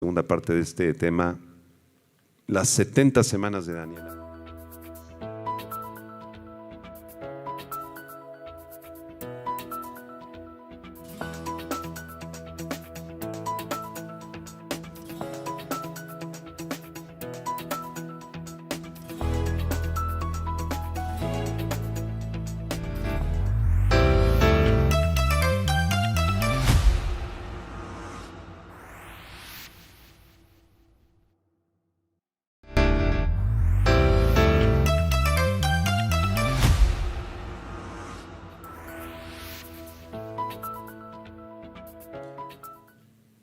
Segunda parte de este tema, las 70 semanas de Daniel.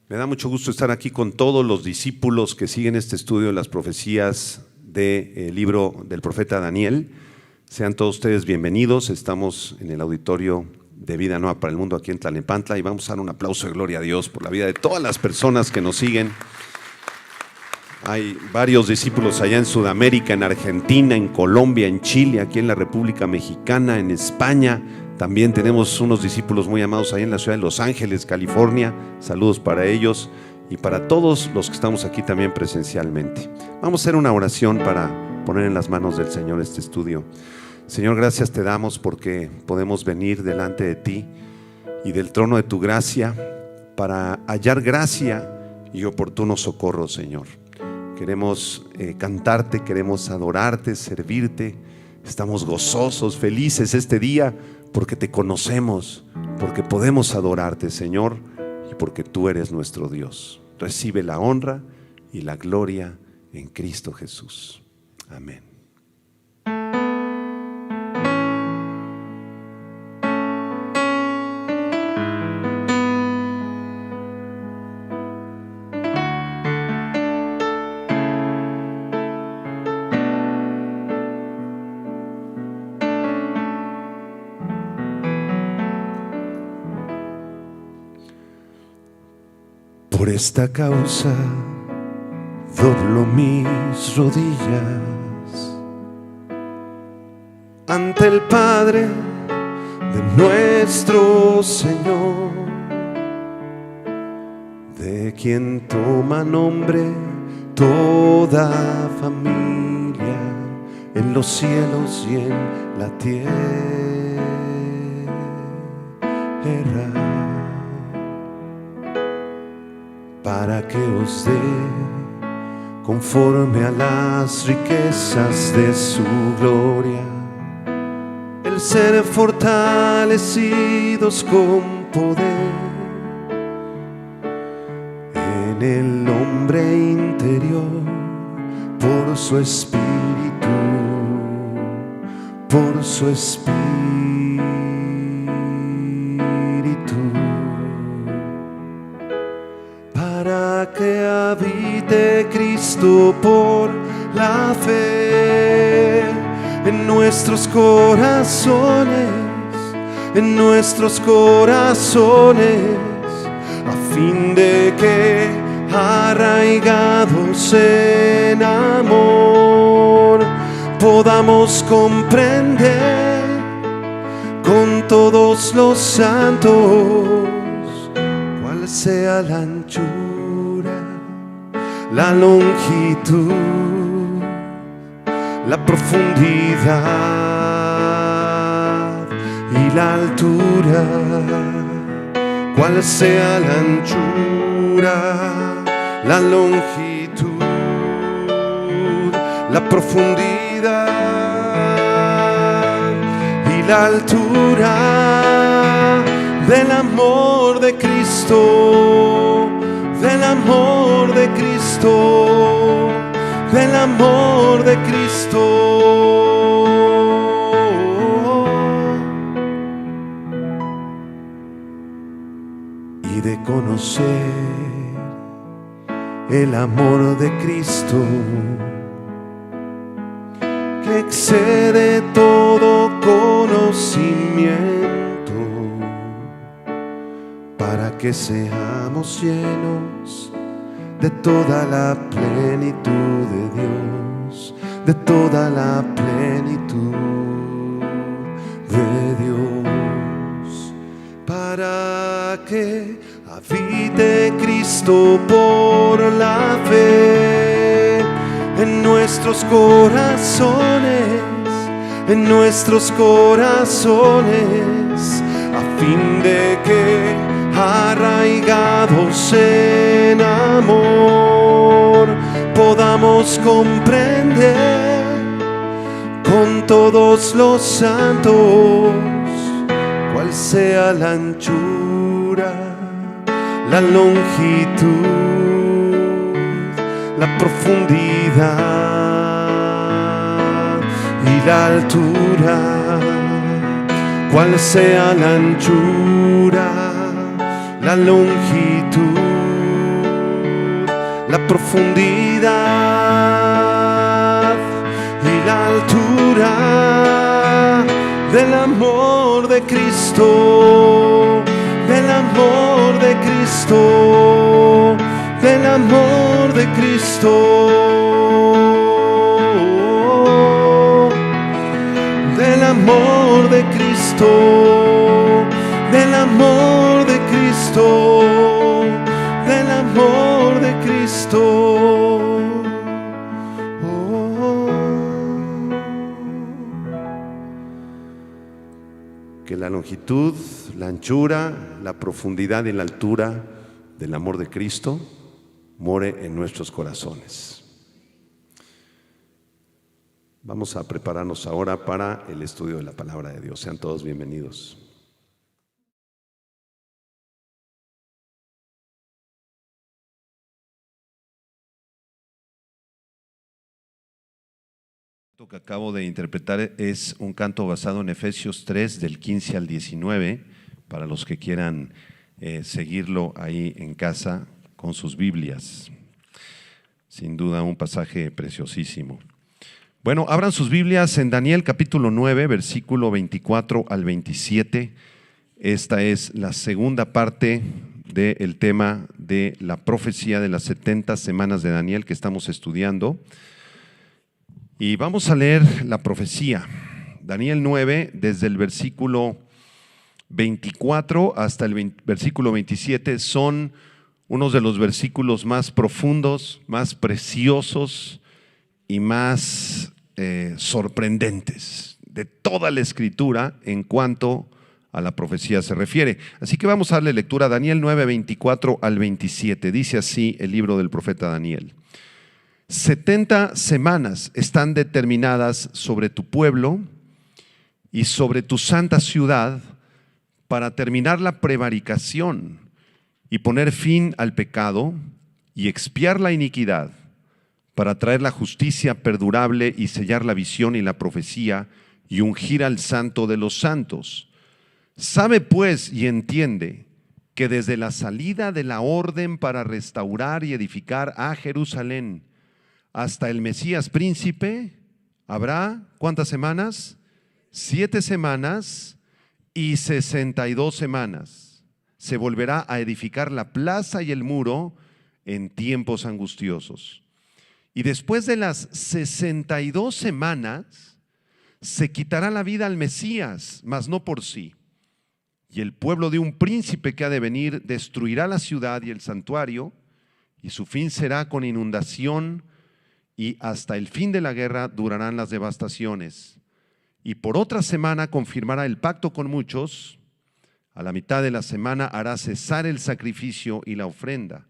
Me da mucho gusto estar aquí con todos los discípulos que siguen este estudio de las profecías del libro del profeta Daniel. Sean todos ustedes bienvenidos. Estamos en el auditorio de Vida Nueva para el Mundo aquí en Tlalnepantla y vamos a dar un aplauso de gloria a Dios por la vida de todas las personas que nos siguen. Hay varios discípulos allá en Sudamérica, en Argentina, en Colombia, en Chile, aquí en la República Mexicana, en España. También tenemos unos discípulos muy amados ahí en la ciudad de Los Ángeles, California. Saludos para ellos y para todos los que estamos aquí también presencialmente. Vamos a hacer una oración para poner en las manos del Señor este estudio. Señor, gracias te damos porque podemos venir delante de ti y del trono de tu gracia para hallar gracia y oportuno socorro, Señor. Queremos cantarte, queremos adorarte, servirte. Estamos gozosos, felices este día porque te conocemos, porque podemos adorarte, Señor, y porque tú eres nuestro Dios. Recibe la honra y la gloria en Cristo Jesús. Amén. Por esta causa doblo mis rodillas ante el Padre de nuestro Señor, de quien toma nombre toda familia en los cielos y en la tierra, para que os dé conforme a las riquezas de su gloria, el ser fortalecidos con poder en el hombre interior, por su espíritu, por su espíritu. Que habite Cristo por la fe en nuestros corazones, en nuestros corazones, a fin de que arraigados en amor podamos comprender con todos los santos cuál sea la anchura, la longitud, la profundidad y la altura, cuál sea la anchura, la longitud, la profundidad y la altura del amor de Cristo, del amor de Cristo, del amor de Cristo. Y de conocer el amor de Cristo, que excede todo conocimiento, para que seamos llenos de toda la plenitud de Dios, de toda la plenitud de Dios, para que vid de Cristo por la fe en nuestros corazones, en nuestros corazones, a fin de que arraigados en amor podamos comprender con todos los santos cuál sea la anchura, la longitud, la profundidad y la altura, cuál sea la anchura, la longitud, la profundidad y la altura del amor de Cristo, del amor de Cristo, del amor de Cristo, del amor de Cristo, del amor de Cristo, del amor de Cristo. Que la longitud, la anchura, la profundidad y la altura del amor de Cristo more en nuestros corazones. Vamos a prepararnos ahora para el estudio de la palabra de Dios. Sean todos bienvenidos. Lo que acabo de interpretar es un canto basado en Efesios 3 del 15 al 19, para los que quieran seguirlo ahí en casa con sus Biblias. Sin duda un pasaje preciosísimo. Bueno, abran sus Biblias en Daniel capítulo 9, versículo 24 al 27. Esta es la segunda parte del tema de la profecía de las 70 semanas de Daniel que estamos estudiando. Y vamos a leer la profecía. Daniel 9, desde el versículo 24 hasta el versículo 27, son unos de los versículos más profundos, más preciosos y más sorprendentes de toda la Escritura en cuanto a la profecía se refiere. Así que vamos a darle lectura a Daniel 9, 24 al 27. Dice así el libro del profeta Daniel. 70 semanas están determinadas sobre tu pueblo y sobre tu santa ciudad para terminar la prevaricación y poner fin al pecado y expiar la iniquidad, para traer la justicia perdurable y sellar la visión y la profecía y ungir al santo de los santos. Sabe pues y entiende que desde la salida de la orden para restaurar y edificar a Jerusalén hasta el Mesías príncipe, habrá, ¿cuántas semanas? 7 semanas y 62 semanas. Se volverá a edificar la plaza y el muro en tiempos angustiosos. Y después de las 62 semanas, se quitará la vida al Mesías, mas no por sí. Y el pueblo de un príncipe que ha de venir destruirá la ciudad y el santuario, y su fin será con inundación, y hasta el fin de la guerra durarán las devastaciones. Y por otra semana confirmará el pacto con muchos. A la mitad de la semana hará cesar el sacrificio y la ofrenda.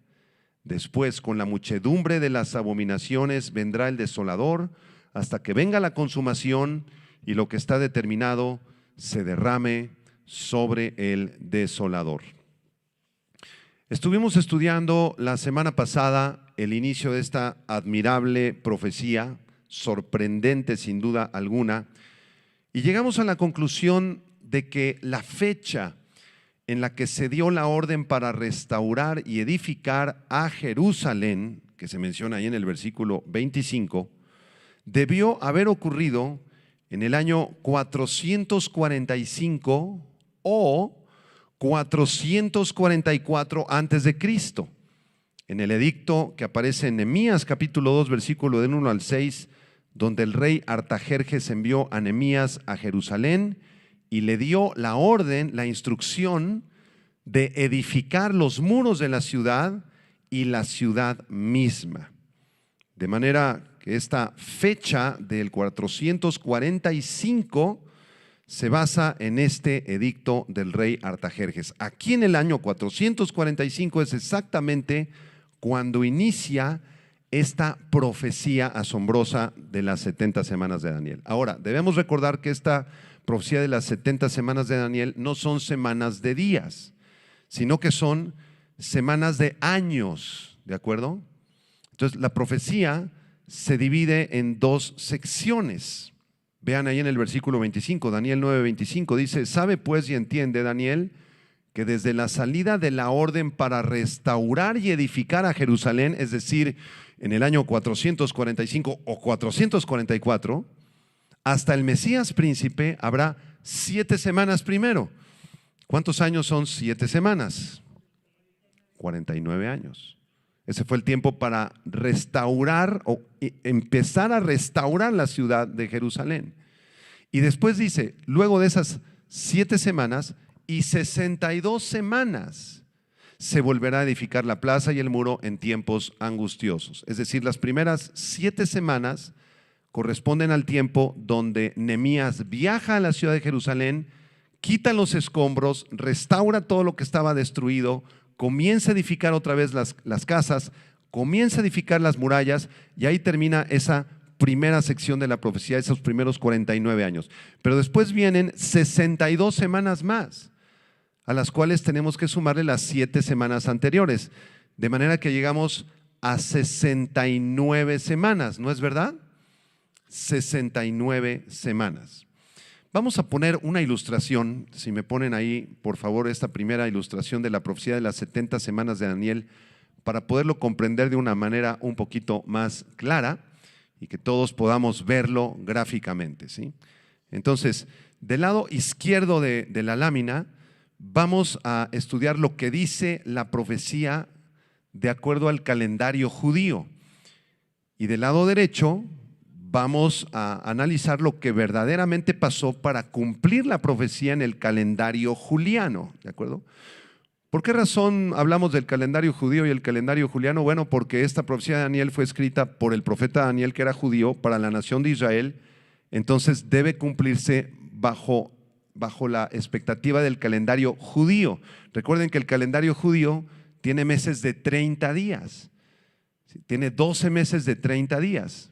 Después, con la muchedumbre de las abominaciones, vendrá el desolador, hasta que venga la consumación y lo que está determinado se derrame sobre el desolador. Estuvimos estudiando la semana pasada el inicio de esta admirable profecía, sorprendente sin duda alguna, y llegamos a la conclusión de que la fecha en la que se dio la orden para restaurar y edificar a Jerusalén, que se menciona ahí en el versículo 25, debió haber ocurrido en el año 445 o 444 antes de Cristo. En el edicto que aparece en Nehemías capítulo 2 versículo del 1 al 6, donde el rey Artajerjes envió a Nehemías a Jerusalén y le dio la orden, la instrucción de edificar los muros de la ciudad y la ciudad misma. De manera que esta fecha del 445 se basa en este edicto del rey Artajerjes. Aquí en el año 445 es exactamente cuando inicia esta profecía asombrosa de las 70 semanas de Daniel. Ahora, debemos recordar que esta profecía de las 70 semanas de Daniel no son semanas de días, sino que son semanas de años, ¿de acuerdo? Entonces, la profecía se divide en dos secciones. Vean ahí en el versículo 25, Daniel 9:25, dice: sabe pues y entiende, Daniel, que desde la salida de la orden para restaurar y edificar a Jerusalén, es decir, en el año 445 o 444, hasta el Mesías príncipe habrá 7 semanas primero. ¿Cuántos años son 7 semanas? 49 años. Ese fue el tiempo para restaurar o empezar a restaurar la ciudad de Jerusalén. Y después dice, luego de esas 7 semanas y 62 semanas, se volverá a edificar la plaza y el muro en tiempos angustiosos. Es decir, las primeras 7 semanas corresponden al tiempo donde Nehemías viaja a la ciudad de Jerusalén, quita los escombros, restaura todo lo que estaba destruido, comienza a edificar otra vez las casas, comienza a edificar las murallas, y ahí termina esa primera sección de la profecía, esos primeros 49 años. Pero después vienen 62 semanas más, a las cuales tenemos que sumarle las 7 semanas anteriores, de manera que llegamos a 69 semanas, ¿no es verdad? 69 semanas. Vamos a poner una ilustración, si me ponen ahí, por favor, esta primera ilustración de la profecía de las 70 semanas de Daniel, para poderlo comprender de una manera un poquito más clara y que todos podamos verlo gráficamente, ¿sí? Entonces, del lado izquierdo de la lámina, vamos a estudiar lo que dice la profecía de acuerdo al calendario judío. Y del lado derecho vamos a analizar lo que verdaderamente pasó para cumplir la profecía en el calendario juliano, ¿de acuerdo? ¿Por qué razón hablamos del calendario judío y el calendario juliano? Bueno, porque esta profecía de Daniel fue escrita por el profeta Daniel, que era judío, para la nación de Israel. Entonces debe cumplirse bajo la expectativa del calendario judío. Recuerden que el calendario judío tiene meses de 30 días. Tiene 12 meses de 30 días.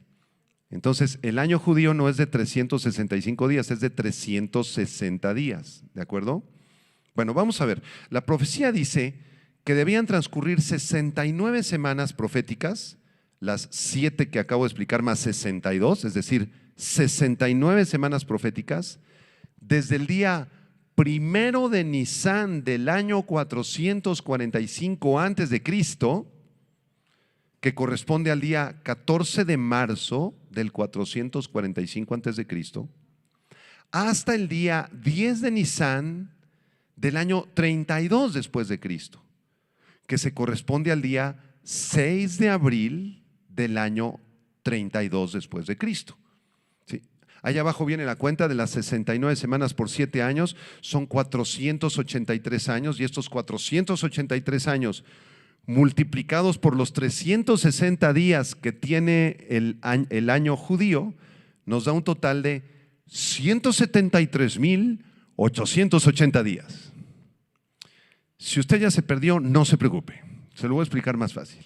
Entonces, el año judío no es de 365 días, es de 360 días. ¿De acuerdo? Bueno, vamos a ver. La profecía dice que debían transcurrir 69 semanas proféticas, las 7 que acabo de explicar más 62, es decir, 69 semanas proféticas, desde el día 1 de Nisán del año 445 antes de Cristo, que corresponde al día 14 de marzo del 445 antes de Cristo, hasta el día 10 de Nisán del año 32 después de Cristo, que se corresponde al día 6 de abril del año 32 después de Cristo. ¿Sí? Allá abajo viene la cuenta de las 69 semanas por 7 años, son 483 años, y estos 483 años multiplicados por los 360 días que tiene el año judío, nos da un total de 173,880 días. Si usted ya se perdió, no se preocupe, se lo voy a explicar más fácil.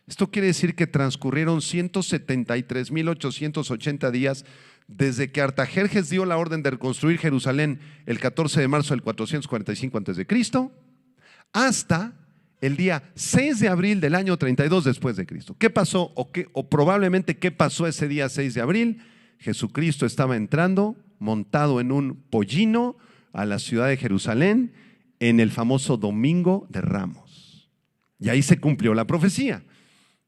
Esto quiere decir que transcurrieron 173,880 días desde que Artajerjes dio la orden de reconstruir Jerusalén el 14 de marzo del 445 a.C. hasta el día 6 de abril del año 32 después de Cristo. ¿Qué pasó o probablemente qué pasó ese día 6 de abril? Jesucristo estaba entrando montado en un pollino a la ciudad de Jerusalén en el famoso Domingo de Ramos. Y ahí se cumplió la profecía.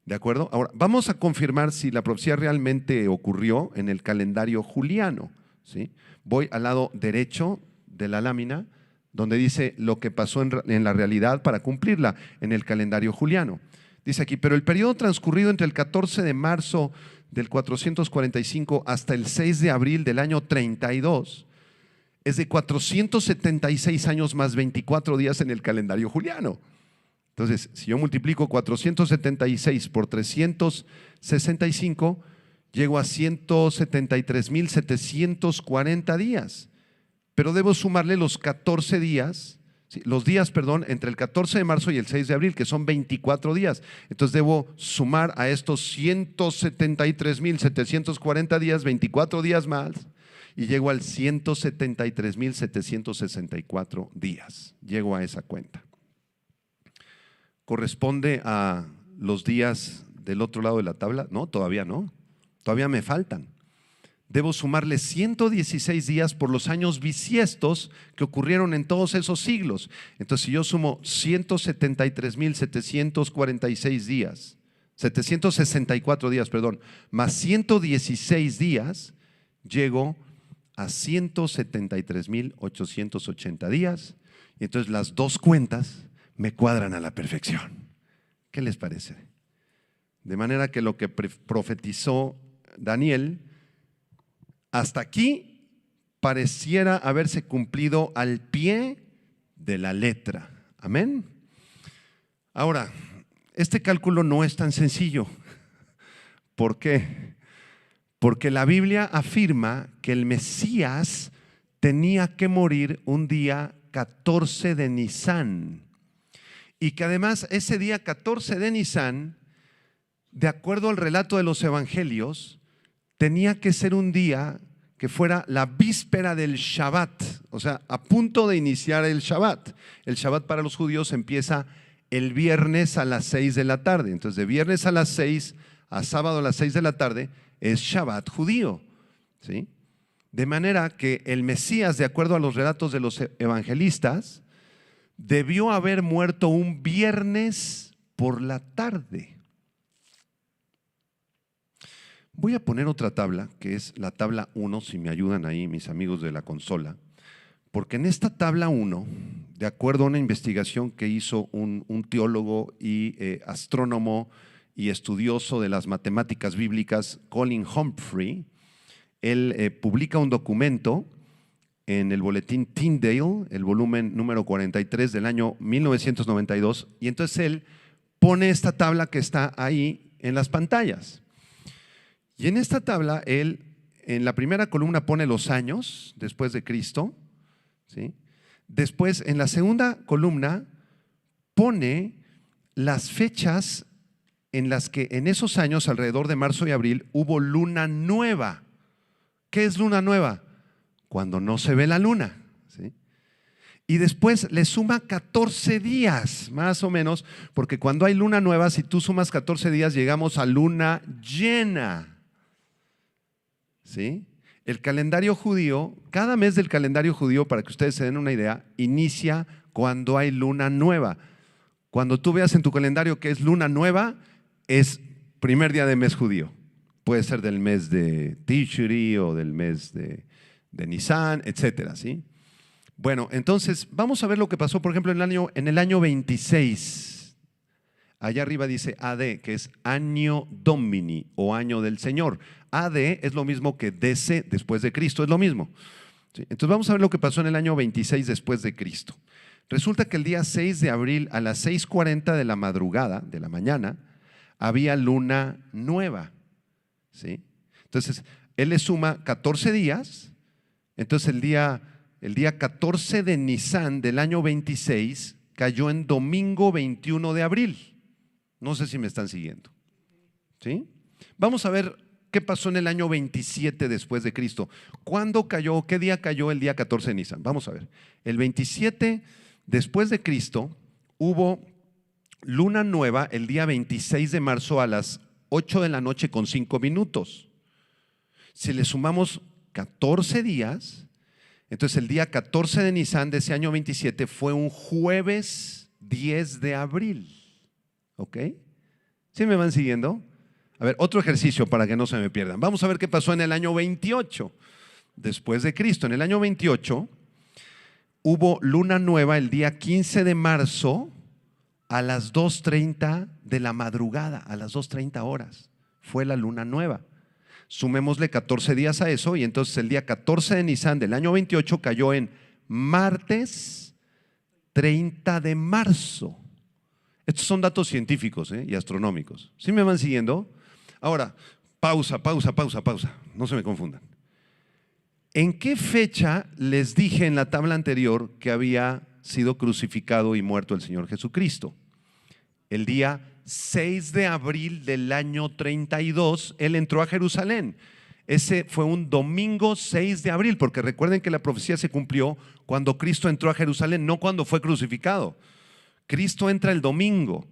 ¿De acuerdo? Ahora, vamos a confirmar si la profecía realmente ocurrió en el calendario juliano, ¿sí? Voy al lado derecho de la lámina, donde dice lo que pasó en la realidad para cumplirla en el calendario juliano. Dice aquí, pero el periodo transcurrido entre el 14 de marzo del 445 hasta el 6 de abril del año 32 es de 476 años más 24 días en el calendario juliano. Entonces, si yo multiplico 476 por 365, llego a 173,740 días. Pero debo sumarle los 14 días, los días, entre el 14 de marzo y el 6 de abril, que son 24 días. Entonces debo sumar a estos 173,740 días, 24 días más, y llego al 173,764 días. Llego a esa cuenta. ¿Corresponde a los días del otro lado de la tabla? No, todavía no. Todavía me faltan. Debo sumarle 116 días por los años bisiestos que ocurrieron en todos esos siglos. Entonces, si yo sumo 173,746 días, 764 días, más 116 días, llego a 173,880 días. Y entonces las dos cuentas me cuadran a la perfección. ¿Qué les parece? De manera que lo que profetizó Daniel, hasta aquí pareciera haberse cumplido al pie de la letra. Amén. Ahora, este cálculo no es tan sencillo. ¿Por qué? Porque la Biblia afirma que el Mesías tenía que morir un día 14 de Nisán. Y que además ese día 14 de Nisán, de acuerdo al relato de los evangelios, tenía que ser un día que fuera la víspera del Shabbat, o sea, a punto de iniciar el Shabbat. El Shabbat para los judíos empieza el viernes a las 6 de la tarde. Entonces, de viernes a las 6 a sábado a las 6 de la tarde es Shabbat judío, ¿sí? De manera que el Mesías, de acuerdo a los relatos de los evangelistas, debió haber muerto un viernes por la tarde. Voy a poner otra tabla, que es la tabla 1, si me ayudan ahí mis amigos de la consola, porque en esta tabla 1, de acuerdo a una investigación que hizo un teólogo y astrónomo y estudioso de las matemáticas bíblicas, Colin Humphrey, él publica un documento en el boletín Tyndale, el volumen número 43 del año 1992, y entonces él pone esta tabla que está ahí en las pantallas. Y en esta tabla, él en la primera columna pone los años después de Cristo, ¿sí? Después, en la segunda columna, pone las fechas en las que en esos años, alrededor de marzo y abril, hubo luna nueva. ¿Qué es luna nueva? Cuando no se ve la luna, ¿sí? Y después le suma 14 días, más o menos, porque cuando hay luna nueva, si tú sumas 14 días, llegamos a luna llena. ¿Sí? El calendario judío, cada mes del calendario judío, para que ustedes se den una idea, inicia cuando hay luna nueva. Cuando tú veas en tu calendario que es luna nueva, es primer día de mes judío. Puede ser del mes de Tishri o del mes de Nisan, etcétera, ¿sí? Bueno, entonces vamos a ver lo que pasó, por ejemplo, en el año 26. Allá arriba dice AD, que es Año Domini o Año del Señor. AD es lo mismo que DC, después de Cristo, es lo mismo. ¿Sí? Entonces vamos a ver lo que pasó en el año 26 después de Cristo. Resulta que el día 6 de abril a las 6:40 de la madrugada, de la mañana, había luna nueva. ¿Sí? Entonces, él le suma 14 días. Entonces el día 14 de Nisán del año 26 cayó en domingo 21 de abril. No sé si me están siguiendo. ¿Sí? Vamos a ver qué pasó en el año 27 después de Cristo. ¿Cuándo cayó? ¿Qué día cayó el día 14 de Nisán? Vamos a ver. El 27 después de Cristo hubo luna nueva el día 26 de marzo a las 8 de la noche con 5 minutos. Si le sumamos 14 días, entonces el día 14 de Nisán de ese año 27 fue un jueves 10 de abril. ¿Ok? ¿Sí me van siguiendo? A ver, otro ejercicio para que no se me pierdan. Vamos a ver qué pasó en el año 28 después de Cristo. En el año 28 hubo luna nueva el día 15 de marzo a las 2:30 de la madrugada, a las 2:30 horas. Fue la luna nueva. Sumémosle 14 días a eso y entonces el día 14 de Nisan del año 28 cayó en martes 30 de marzo. Estos son datos científicos y astronómicos. ¿Sí me van siguiendo? Ahora, pausa. No se me confundan. ¿En qué fecha les dije en la tabla anterior que había sido crucificado y muerto el Señor Jesucristo? El día 6 de abril del año 32, Él entró a Jerusalén. Ese fue un domingo 6 de abril, porque recuerden que la profecía se cumplió cuando Cristo entró a Jerusalén, no cuando fue crucificado. Cristo entra el domingo.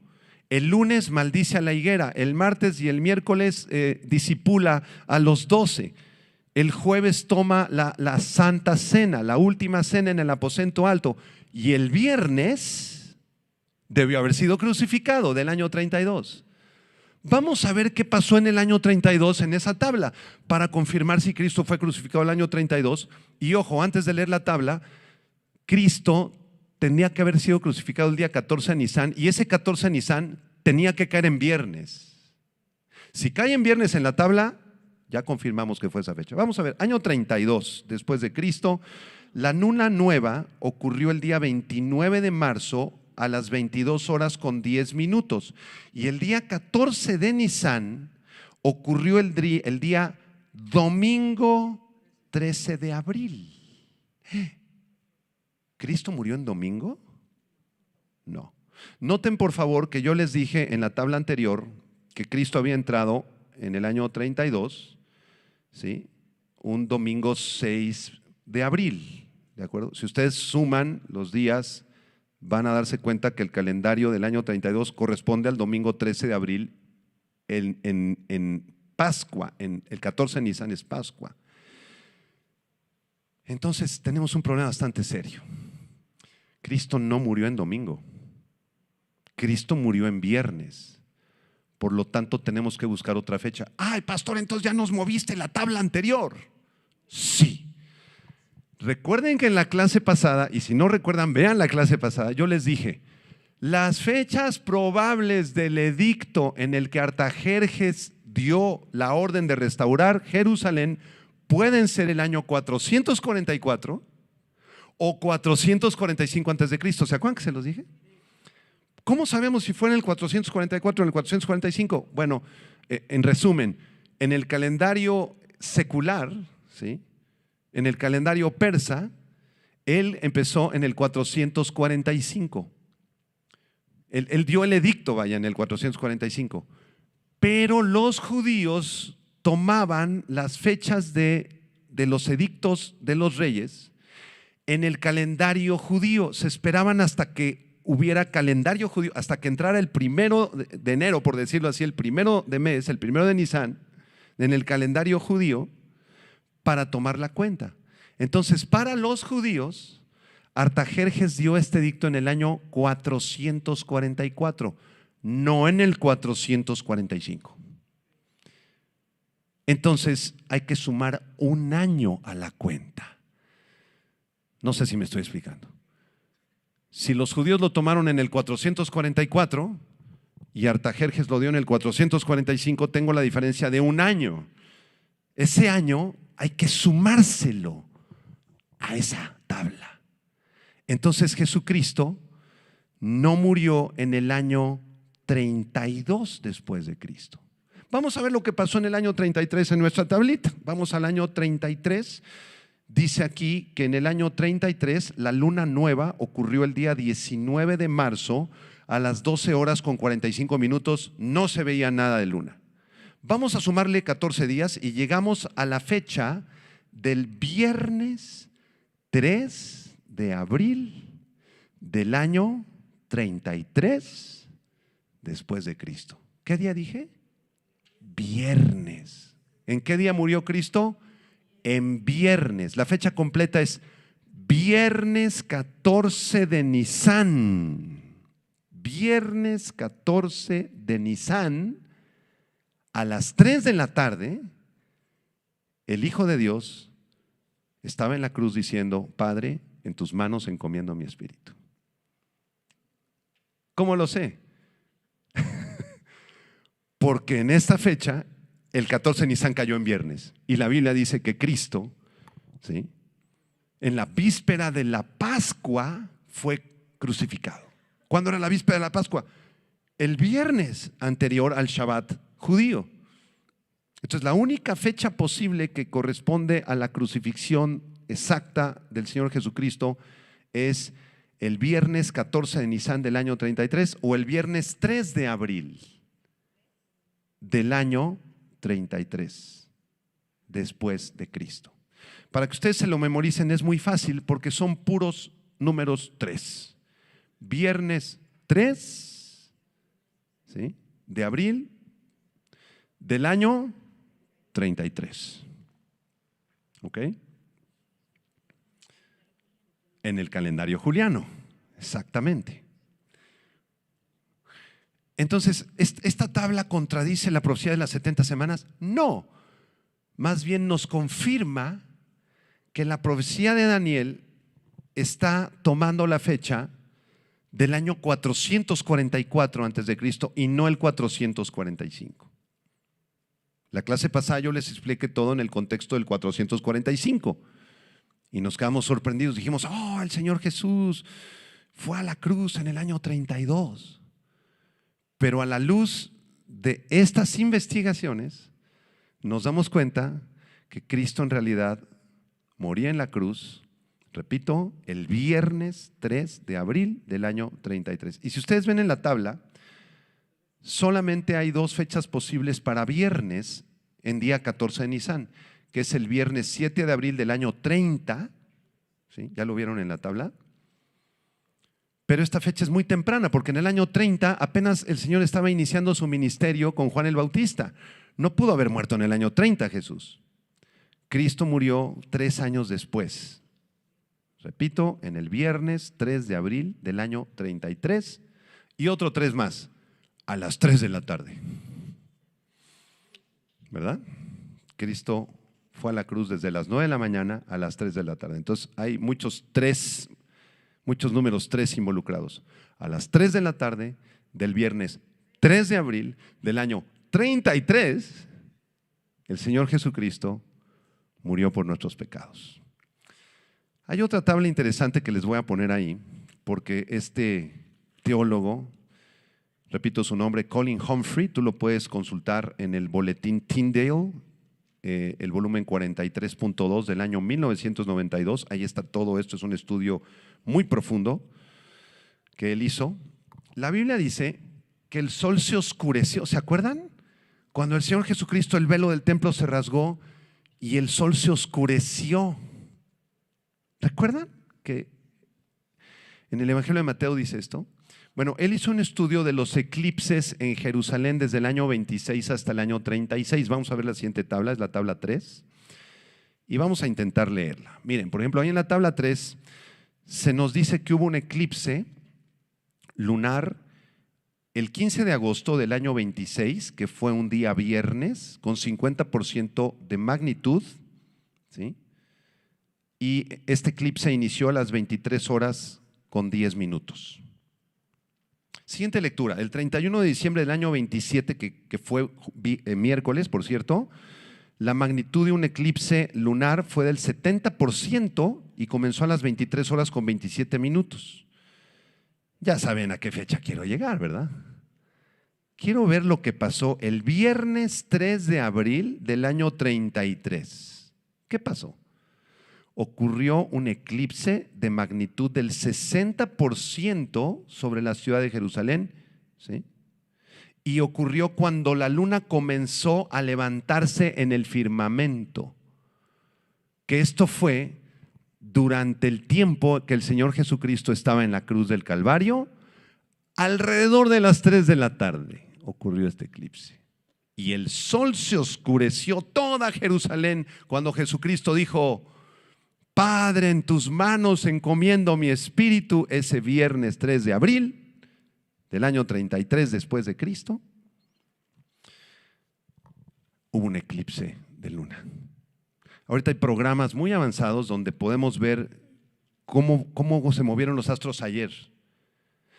El lunes maldice a la higuera. El martes y el miércoles discipula a los 12. El jueves toma la Santa Cena, la última cena en el aposento alto. Y el viernes debió haber sido crucificado del año 32. Vamos a ver qué pasó en el año 32 en esa tabla para confirmar si Cristo fue crucificado el año 32. Y ojo, antes de leer la tabla, Cristo tenía que haber sido crucificado el día 14 de Nisan y ese 14 de Nisan tenía que caer en viernes. Si cae en viernes en la tabla, ya confirmamos que fue esa fecha. Vamos a ver, año 32 después de Cristo. La luna nueva ocurrió el día 29 de marzo a las 22 horas con 10 minutos. Y el día 14 de Nisan ocurrió el día domingo 13 de abril. ¿Cristo murió en domingo? No. Noten por favor que yo les dije en la tabla anterior que Cristo había entrado en el año 32, ¿sí? Un domingo 6 de abril, ¿de acuerdo? Si ustedes suman los días, van a darse cuenta que el calendario del año 32 corresponde al domingo 13 de abril en Pascua, en el 14 de Nisan es Pascua. Entonces tenemos un problema bastante serio. Cristo no murió en domingo, Cristo murió en viernes. Por lo tanto tenemos que buscar otra fecha. Ay, pastor, entonces ya nos moviste la tabla anterior. Sí. Recuerden que en la clase pasada, y si no recuerdan, vean la clase pasada, yo les dije, las fechas probables del edicto en el que Artajerjes dio la orden de restaurar Jerusalén pueden ser el año 444 o 445 antes de Cristo. ¿Se acuerdan que se los dije? ¿Cómo sabemos si fue en el 444 o en el 445? Bueno, en resumen, en el calendario secular, ¿sí?, en el calendario persa, él empezó en el 445. Él dio el edicto, vaya, en el 445. Pero los judíos tomaban las fechas de los edictos de los reyes en el calendario judío. Se esperaban hasta que hubiera calendario judío, hasta que entrara el 1 de enero, por decirlo así, el 1 de mes, el 1 de Nisan, en el calendario judío, para tomar la cuenta. Entonces, para los judíos, Artajerjes dio este edicto en el año 444, no en el 445. Entonces, hay que sumar un año a la cuenta. No sé si me estoy explicando. Si los judíos lo tomaron en el 444 y Artajerjes lo dio en el 445, tengo la diferencia de un año. Ese año hay que sumárselo a esa tabla. Entonces Jesucristo no murió en el año 32 después de Cristo. Vamos a ver lo que pasó en el año 33 en nuestra tablita. Vamos al año 33. Dice aquí que en el año 33 la luna nueva ocurrió el día 19 de marzo a las 12 horas con 45 minutos. No se veía nada de luna. Vamos a sumarle 14 días y llegamos a la fecha del viernes 3 de abril del año 33 después de Cristo. ¿Qué día dije? Viernes. ¿En qué día murió Cristo? En viernes. La fecha completa es viernes 14 de Nisan. Viernes 14 de Nisan. A las 3 de la tarde, el Hijo de Dios estaba en la cruz diciendo: Padre, en tus manos encomiendo mi espíritu. ¿Cómo lo sé? Porque en esta fecha el 14 de Nisan cayó en viernes. Y la Biblia dice que Cristo, ¿sí?, en la víspera de la Pascua fue crucificado. ¿Cuándo era la víspera de la Pascua? El viernes anterior al Shabbat judío. Entonces, la única fecha posible que corresponde a la crucifixión exacta del Señor Jesucristo es el viernes 14 de Nisan del año 33 o el viernes 3 de abril del año 33 después de Cristo. Para que ustedes se lo memoricen es muy fácil porque son puros números 3. Viernes 3, ¿sí?, de abril del año 33. ¿Ok? En el calendario juliano, exactamente. Entonces, ¿esta tabla contradice la profecía de las 70 semanas? No, más bien nos confirma que la profecía de Daniel está tomando la fecha del año 444 antes de Cristo y no el 445. La clase pasada yo les expliqué todo en el contexto del 445 y nos quedamos sorprendidos. Dijimos, oh, el Señor Jesús fue a la cruz en el año 32. Pero a la luz de estas investigaciones nos damos cuenta que Cristo en realidad moría en la cruz, repito, el viernes 3 de abril del año 33. Y si ustedes ven en la tabla, solamente hay 2 fechas posibles para viernes en día 14 de Nisan, que es el viernes 7 de abril del año 30, ¿sí?, ¿ya lo vieron en la tabla? Pero esta fecha es muy temprana porque en el año 30 apenas el Señor estaba iniciando su ministerio con Juan el Bautista. No pudo haber muerto en el año 30 Jesús. Cristo murió 3 años después. Repito, en el viernes 3 de abril del año 33 y otro 3 más, a las 3 de la tarde. ¿Verdad? Cristo fue a la cruz desde las 9 de la mañana a las 3 de la tarde. Entonces hay muchos números 3 involucrados. A las 3 de la tarde del viernes 3 de abril del año 33, el Señor Jesucristo murió por nuestros pecados. Hay otra tabla interesante que les voy a poner ahí, porque este teólogo, repito su nombre, Colin Humphrey, tú lo puedes consultar en el boletín Tyndale, el volumen 43.2 del año 1992. Ahí está todo esto, es un estudio muy profundo que él hizo. La Biblia dice que el sol se oscureció. ¿Se acuerdan? Cuando el Señor Jesucristo, el velo del templo se rasgó y el sol se oscureció. ¿Recuerdan que en el Evangelio de Mateo dice esto? Bueno, él hizo un estudio de los eclipses en Jerusalén desde el año 26 hasta el año 36. Vamos a ver la siguiente tabla, es la tabla 3. Y vamos a intentar leerla. Miren, por ejemplo, ahí en la tabla 3 se nos dice que hubo un eclipse lunar el 15 de agosto del año 26, que fue un día viernes, con 50% de magnitud, ¿sí? Y este eclipse inició a las 23 horas con 10 minutos. Siguiente lectura, el 31 de diciembre del año 27, que fue miércoles, por cierto, la magnitud de un eclipse lunar fue del 70% y comenzó a las 23 horas con 27 minutos. Ya saben a qué fecha quiero llegar, ¿verdad? Quiero ver lo que pasó el viernes 3 de abril del año 33. ¿Qué pasó? Ocurrió un eclipse de magnitud del 60% sobre la ciudad de Jerusalén, ¿sí? Y ocurrió cuando la luna comenzó a levantarse en el firmamento, que esto fue durante el tiempo que el Señor Jesucristo estaba en la cruz del Calvario. Alrededor de las 3 de la tarde ocurrió este eclipse. Y el sol se oscureció toda Jerusalén cuando Jesucristo dijo: Padre, en tus manos encomiendo mi espíritu, ese viernes 3 de abril del año 33 después de Cristo. Hubo un eclipse de luna. Ahorita hay programas muy avanzados donde podemos ver cómo se movieron los astros ayer.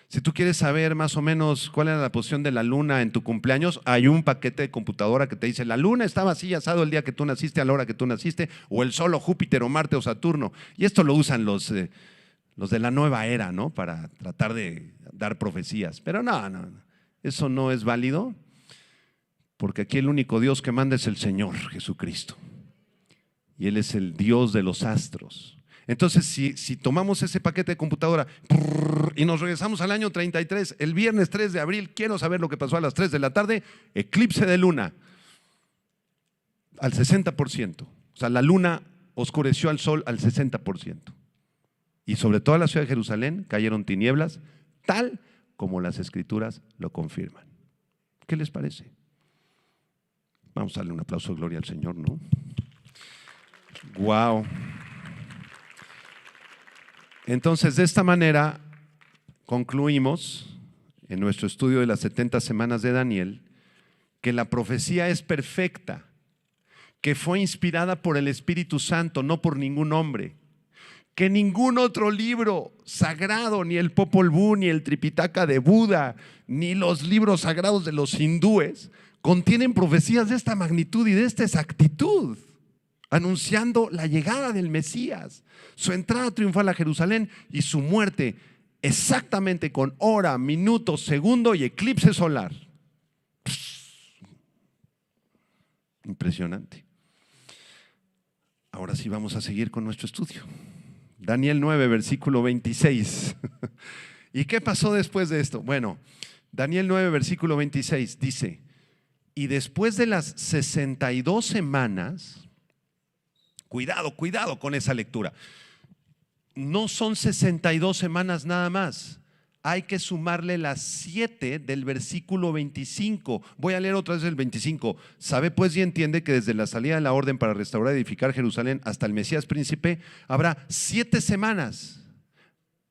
Si tú quieres saber más o menos cuál era la posición de la luna en tu cumpleaños, hay un paquete de computadora que te dice la luna estaba así asado el día que tú naciste, a la hora que tú naciste, o el Sol o Júpiter o Marte o Saturno. Y esto lo usan los de la nueva era, ¿no? Para tratar de dar profecías. Pero no, eso no es válido, porque aquí el único Dios que manda es el Señor Jesucristo. Y Él es el Dios de los astros. Entonces, si tomamos ese paquete de computadora y nos regresamos al año 33, el viernes 3 de abril, quiero saber lo que pasó a las 3 de la tarde, eclipse de luna, al 60%. O sea, la luna oscureció al sol al 60%. Y sobre toda la ciudad de Jerusalén cayeron tinieblas, tal como las Escrituras lo confirman. ¿Qué les parece? Vamos a darle un aplauso de gloria al Señor, ¿no? ¡Wow! Entonces, de esta manera, concluimos en nuestro estudio de las 70 semanas de Daniel que la profecía es perfecta, que fue inspirada por el Espíritu Santo, no por ningún hombre, que ningún otro libro sagrado, ni el Popol Vuh, ni el Tripitaka de Buda, ni los libros sagrados de los hindúes, contienen profecías de esta magnitud y de esta exactitud, anunciando la llegada del Mesías, su entrada triunfal a Jerusalén y su muerte exactamente con hora, minuto, segundo y eclipse solar. Impresionante. Ahora sí vamos a seguir con nuestro estudio. Daniel 9, versículo 26. ¿Y qué pasó después de esto? Bueno, Daniel 9, versículo 26 dice: y después de las 62 semanas, cuidado con esa lectura. No son 62 semanas nada más. Hay que sumarle las 7 del versículo 25. Voy a leer otra vez el 25. Sabe pues y entiende que desde la salida de la orden para restaurar y edificar Jerusalén hasta el Mesías príncipe habrá 7 semanas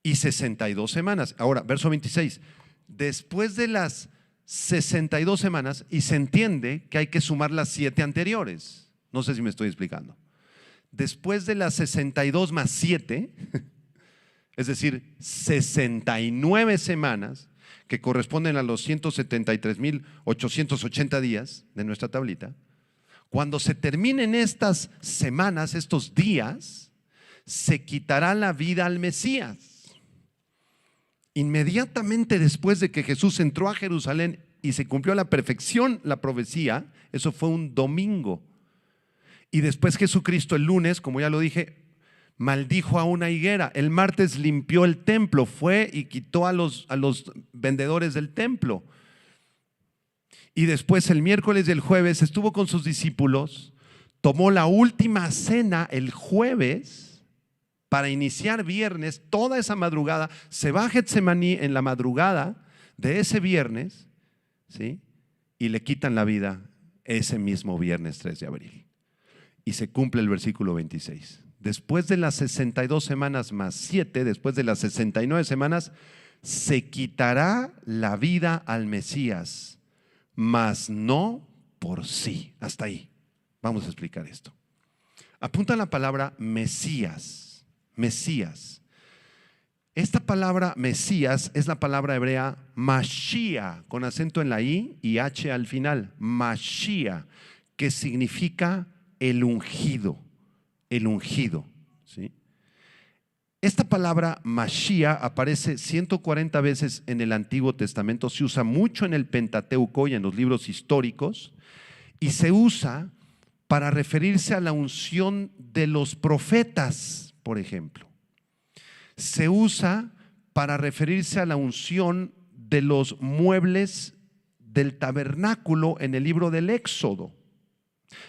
y 62 semanas. Ahora, verso 26. Después de las 62 semanas, y se entiende que hay que sumar las 7 anteriores. No sé si me estoy explicando. Después de las 62 más 7, es decir, 69 semanas, que corresponden a los 173.880 días de nuestra tablita, cuando se terminen estas semanas, estos días, se quitará la vida al Mesías. Inmediatamente después de que Jesús entró a Jerusalén y se cumplió a la perfección la profecía, eso fue un domingo. Y después Jesucristo el lunes, como ya lo dije, maldijo a una higuera. El martes limpió el templo, fue y quitó a los vendedores del templo. Y después el miércoles y el jueves estuvo con sus discípulos, tomó la última cena el jueves para iniciar viernes, toda esa madrugada, se va a Getsemaní en la madrugada de ese viernes, ¿sí? Y le quitan la vida ese mismo viernes 3 de abril. Y se cumple el versículo 26. Después de las 62 semanas más 7, después de las 69 semanas, se quitará la vida al Mesías, mas no por sí. Hasta ahí. Vamos a explicar esto. Apunta la palabra Mesías. Mesías. Esta palabra Mesías es la palabra hebrea Mashiach, con acento en la I y H al final. Mashiach, que significa el ungido, ¿sí? Esta palabra Mashiach aparece 140 veces en el Antiguo Testamento, se usa mucho en el Pentateuco y en los libros históricos, y se usa para referirse a la unción de los profetas, por ejemplo. Se usa para referirse a la unción de los muebles del tabernáculo en el libro del Éxodo.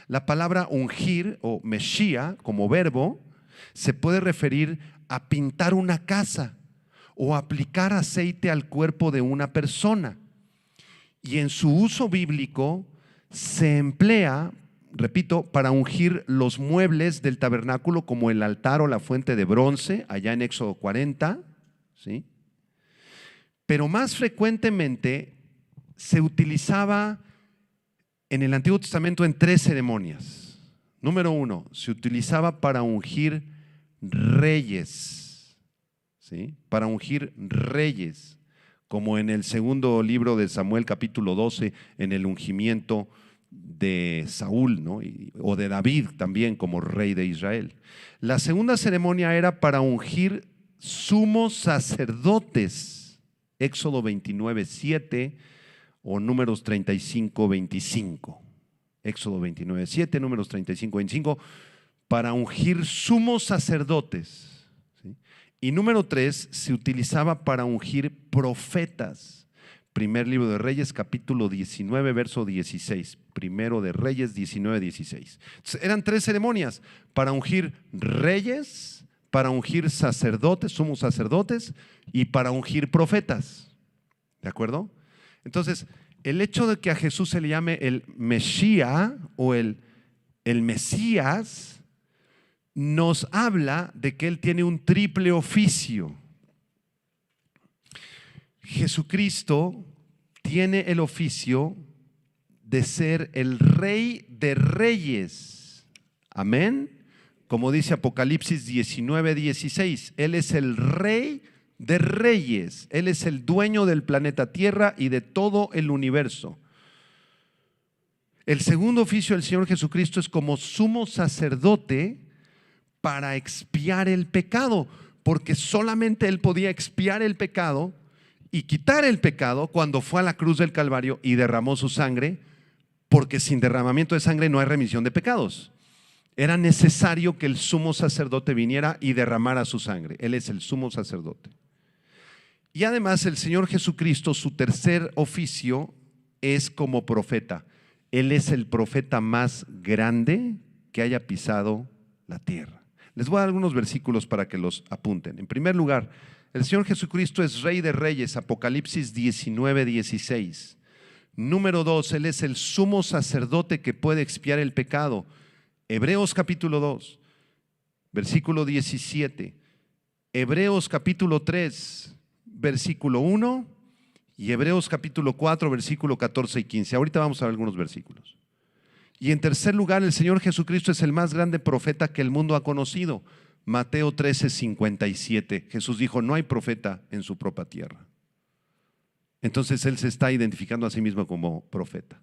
La palabra ungir o Meshiach como verbo se puede referir a pintar una casa o aplicar aceite al cuerpo de una persona. Y en su uso bíblico se emplea, repito, para ungir los muebles del tabernáculo como el altar o la fuente de bronce, allá en Éxodo 40, ¿sí? Pero más frecuentemente se utilizaba en el Antiguo Testamento en 3 ceremonias. Número 1, se utilizaba para ungir reyes, ¿sí? Para ungir reyes, como en el segundo libro de Samuel, capítulo 12, en el ungimiento de Saúl, ¿no? O de David también como rey de Israel. La segunda ceremonia era para ungir sumos sacerdotes, Éxodo 29:7 o Números 35:25. Éxodo 29:7, Números 35:25, para ungir sumos sacerdotes, ¿sí? Y número 3 se utilizaba para ungir profetas. Primer libro de Reyes, capítulo 19, verso 16. Primero de Reyes 19:16. Eran 3 ceremonias: para ungir reyes, para ungir sacerdotes, sumos sacerdotes, y para ungir profetas. ¿De acuerdo? Entonces, el hecho de que a Jesús se le llame el Mesías o el Mesías nos habla de que Él tiene un triple oficio. Jesucristo tiene el oficio de ser el Rey de Reyes. Amén. Como dice Apocalipsis 19:16, Él es el Rey de Reyes. Él es el dueño del planeta Tierra y de todo el universo. El segundo oficio del Señor Jesucristo es como sumo sacerdote para expiar el pecado, porque solamente Él podía expiar el pecado y quitar el pecado cuando fue a la cruz del Calvario y derramó su sangre, porque sin derramamiento de sangre no hay remisión de pecados. Era necesario que el sumo sacerdote viniera y derramara su sangre. Él es el sumo sacerdote. Y además el Señor Jesucristo, su tercer oficio es como profeta. Él es el profeta más grande que haya pisado la tierra. Les voy a dar algunos versículos para que los apunten. En primer lugar, el Señor Jesucristo es Rey de Reyes, Apocalipsis 19:16. Número 2, Él es el sumo sacerdote que puede expiar el pecado. Hebreos capítulo 2, versículo 17. Hebreos capítulo 3, versículo 1. Y Hebreos capítulo 4, versículo 14 y 15. Ahorita vamos a ver algunos versículos. Y en tercer lugar, el Señor Jesucristo es el más grande profeta que el mundo ha conocido. Mateo 13:57. Jesús dijo: no hay profeta en su propia tierra. Entonces Él se está identificando a sí mismo como profeta.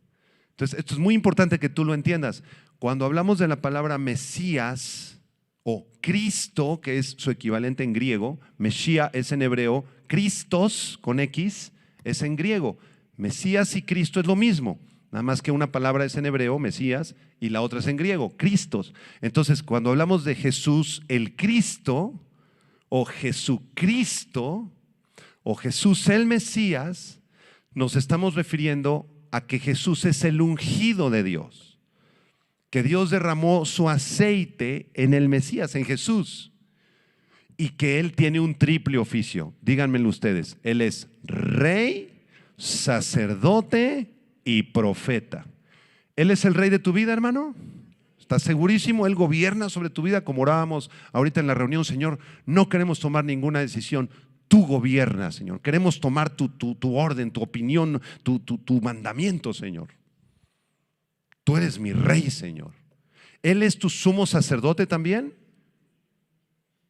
Entonces esto es muy importante que tú lo entiendas. Cuando hablamos de la palabra Mesías o Cristo, que es su equivalente en griego, Mesías es en hebreo, Christos con X es en griego. Mesías y Cristo es lo mismo. Nada más que una palabra es en hebreo, Mesías, y la otra es en griego, Cristos. Entonces, cuando hablamos de Jesús el Cristo, o Jesucristo, o Jesús el Mesías, nos estamos refiriendo a que Jesús es el ungido de Dios. Que Dios derramó su aceite en el Mesías, en Jesús. Y que Él tiene un triple oficio. Díganmelo ustedes. Él es Rey, sacerdote y profeta. ¿Él es el Rey de tu vida, hermano? ¿Estás segurísimo? Él gobierna sobre tu vida, como orábamos ahorita en la reunión. Señor, no queremos tomar ninguna decisión. Tú gobiernas, Señor. Queremos tomar tu orden, tu opinión, tu mandamiento, Señor. Tú eres mi Rey, Señor. ¿Él es tu sumo sacerdote también?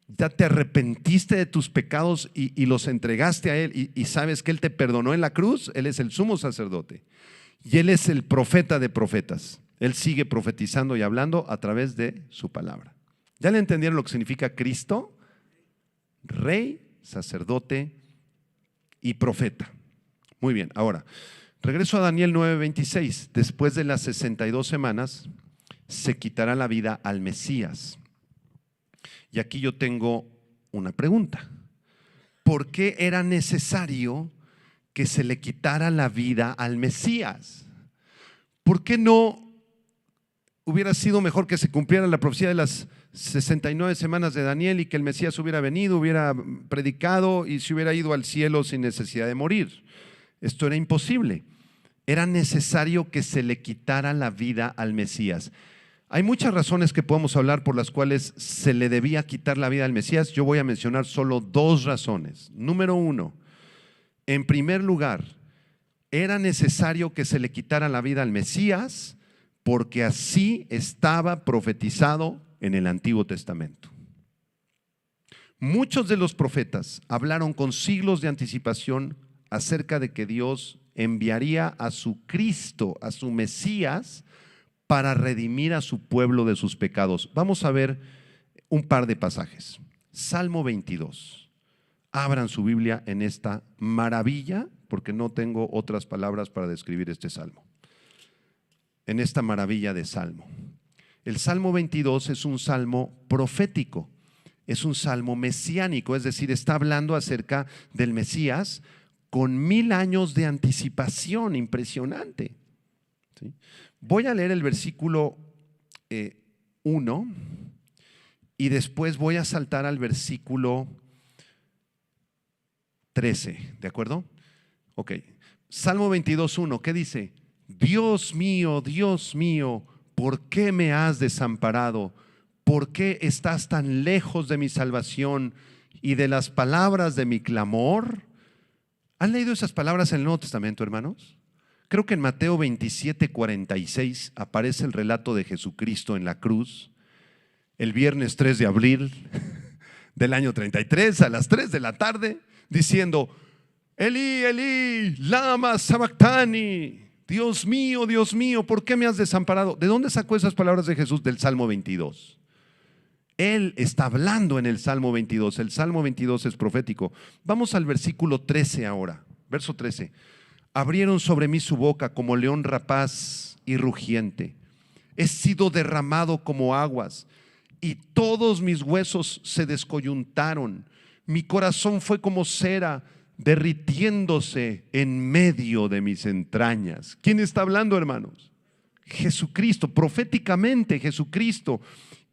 ¿Ya te arrepentiste de tus pecados y los entregaste a Él y sabes que Él te perdonó en la cruz? Él es el sumo sacerdote. Y Él es el profeta de profetas. Él sigue profetizando y hablando a través de su palabra. ¿Ya le entendieron lo que significa Cristo? Rey, sacerdote y profeta. Muy bien, ahora regreso a Daniel 9:26. Después de las 62 semanas se quitará la vida al Mesías. Y aquí yo tengo una pregunta. ¿Por qué era necesario que se le quitara la vida al Mesías? ¿Por qué no hubiera sido mejor que se cumpliera la profecía de las 69 semanas de Daniel y que el Mesías hubiera venido, hubiera predicado y se hubiera ido al cielo sin necesidad de morir? Esto era imposible. Era necesario que se le quitara la vida al Mesías. Hay muchas razones que podemos hablar por las cuales se le debía quitar la vida al Mesías. Yo voy a mencionar solo 2 razones. Número 1, en primer lugar, era necesario que se le quitara la vida al Mesías porque así estaba profetizado en el Antiguo Testamento. Muchos de los profetas hablaron con siglos de anticipación acerca de que Dios enviaría a su Cristo, a su Mesías, para redimir a su pueblo de sus pecados. Vamos a ver un par de pasajes. Salmo 22. Abran su Biblia en esta maravilla, porque no tengo otras palabras para describir este salmo. En esta maravilla de salmo. El Salmo 22 es un salmo profético, es un salmo mesiánico, es decir, está hablando acerca del Mesías con 1000 años de anticipación, impresionante. ¿Sí? Voy a leer el versículo 1 y después voy a saltar al versículo 13, ¿de acuerdo? Ok, Salmo 22:1, ¿qué dice? Dios mío, ¿por qué me has desamparado? ¿Por qué estás tan lejos de mi salvación y de las palabras de mi clamor? ¿Han leído esas palabras en el Nuevo Testamento, hermanos? Creo que en Mateo 27:46 aparece el relato de Jesucristo en la cruz, el viernes 3 de abril del año 33 a las 3 de la tarde, diciendo: Elí, Elí, lama sabactani. Dios mío, ¿por qué me has desamparado? ¿De dónde sacó esas palabras de Jesús? Del Salmo 22. Él está hablando en el Salmo 22. El Salmo 22 es profético. Vamos al versículo 13 ahora. Verso 13. Abrieron sobre mí su boca como león rapaz y rugiente. He sido derramado como aguas y todos mis huesos se descoyuntaron. Mi corazón fue como cera derritiéndose en medio de mis entrañas. ¿Quién está hablando, hermanos? Jesucristo, proféticamente Jesucristo.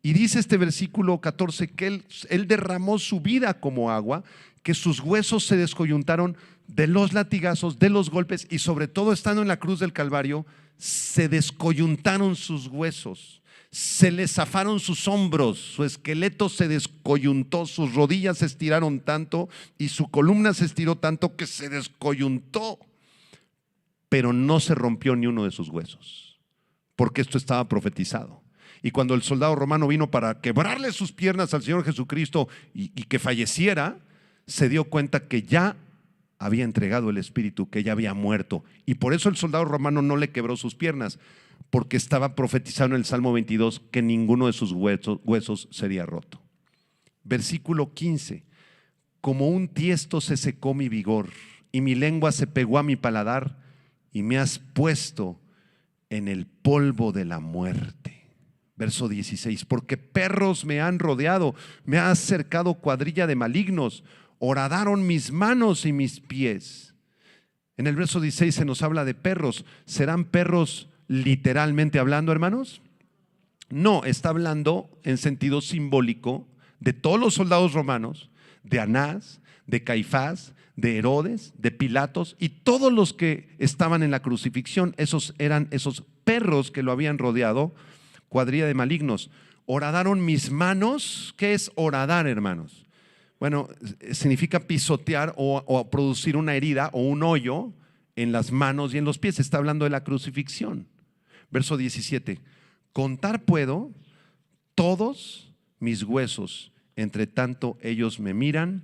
Y dice este versículo 14 que él derramó su vida como agua, que sus huesos se descoyuntaron de los latigazos, de los golpes, y sobre todo estando en la cruz del Calvario, se descoyuntaron sus huesos. Se le zafaron sus hombros, su esqueleto se descoyuntó, sus rodillas se estiraron tanto y su columna se estiró tanto que se descoyuntó, pero no se rompió ni uno de sus huesos, porque esto estaba profetizado. Y cuando el soldado romano vino para quebrarle sus piernas al Señor Jesucristo y que falleciera, se dio cuenta que ya había entregado el espíritu, que ya había muerto, y por eso el soldado romano no le quebró sus piernas, porque estaba profetizado en el Salmo 22 que ninguno de sus huesos sería roto. Versículo 15. Como un tiesto se secó mi vigor y mi lengua se pegó a mi paladar, y me has puesto en el polvo de la muerte. Verso 16. Porque perros me han rodeado, me ha cercado cuadrilla de malignos, horadaron mis manos y mis pies. En el verso 16 se nos habla de perros. ¿Serán perros literalmente hablando, hermanos? No, está hablando en sentido simbólico de todos los soldados romanos, de Anás, de Caifás, de Herodes, de Pilatos y todos los que estaban en la crucifixión. Esos eran esos perros que lo habían rodeado, cuadrilla de malignos. Horadaron mis manos. ¿Qué es horadar, hermanos? Bueno, significa pisotear o producir una herida o un hoyo en las manos y en los pies. Está hablando de la crucifixión. Verso 17. Contar puedo todos mis huesos, entre tanto ellos me miran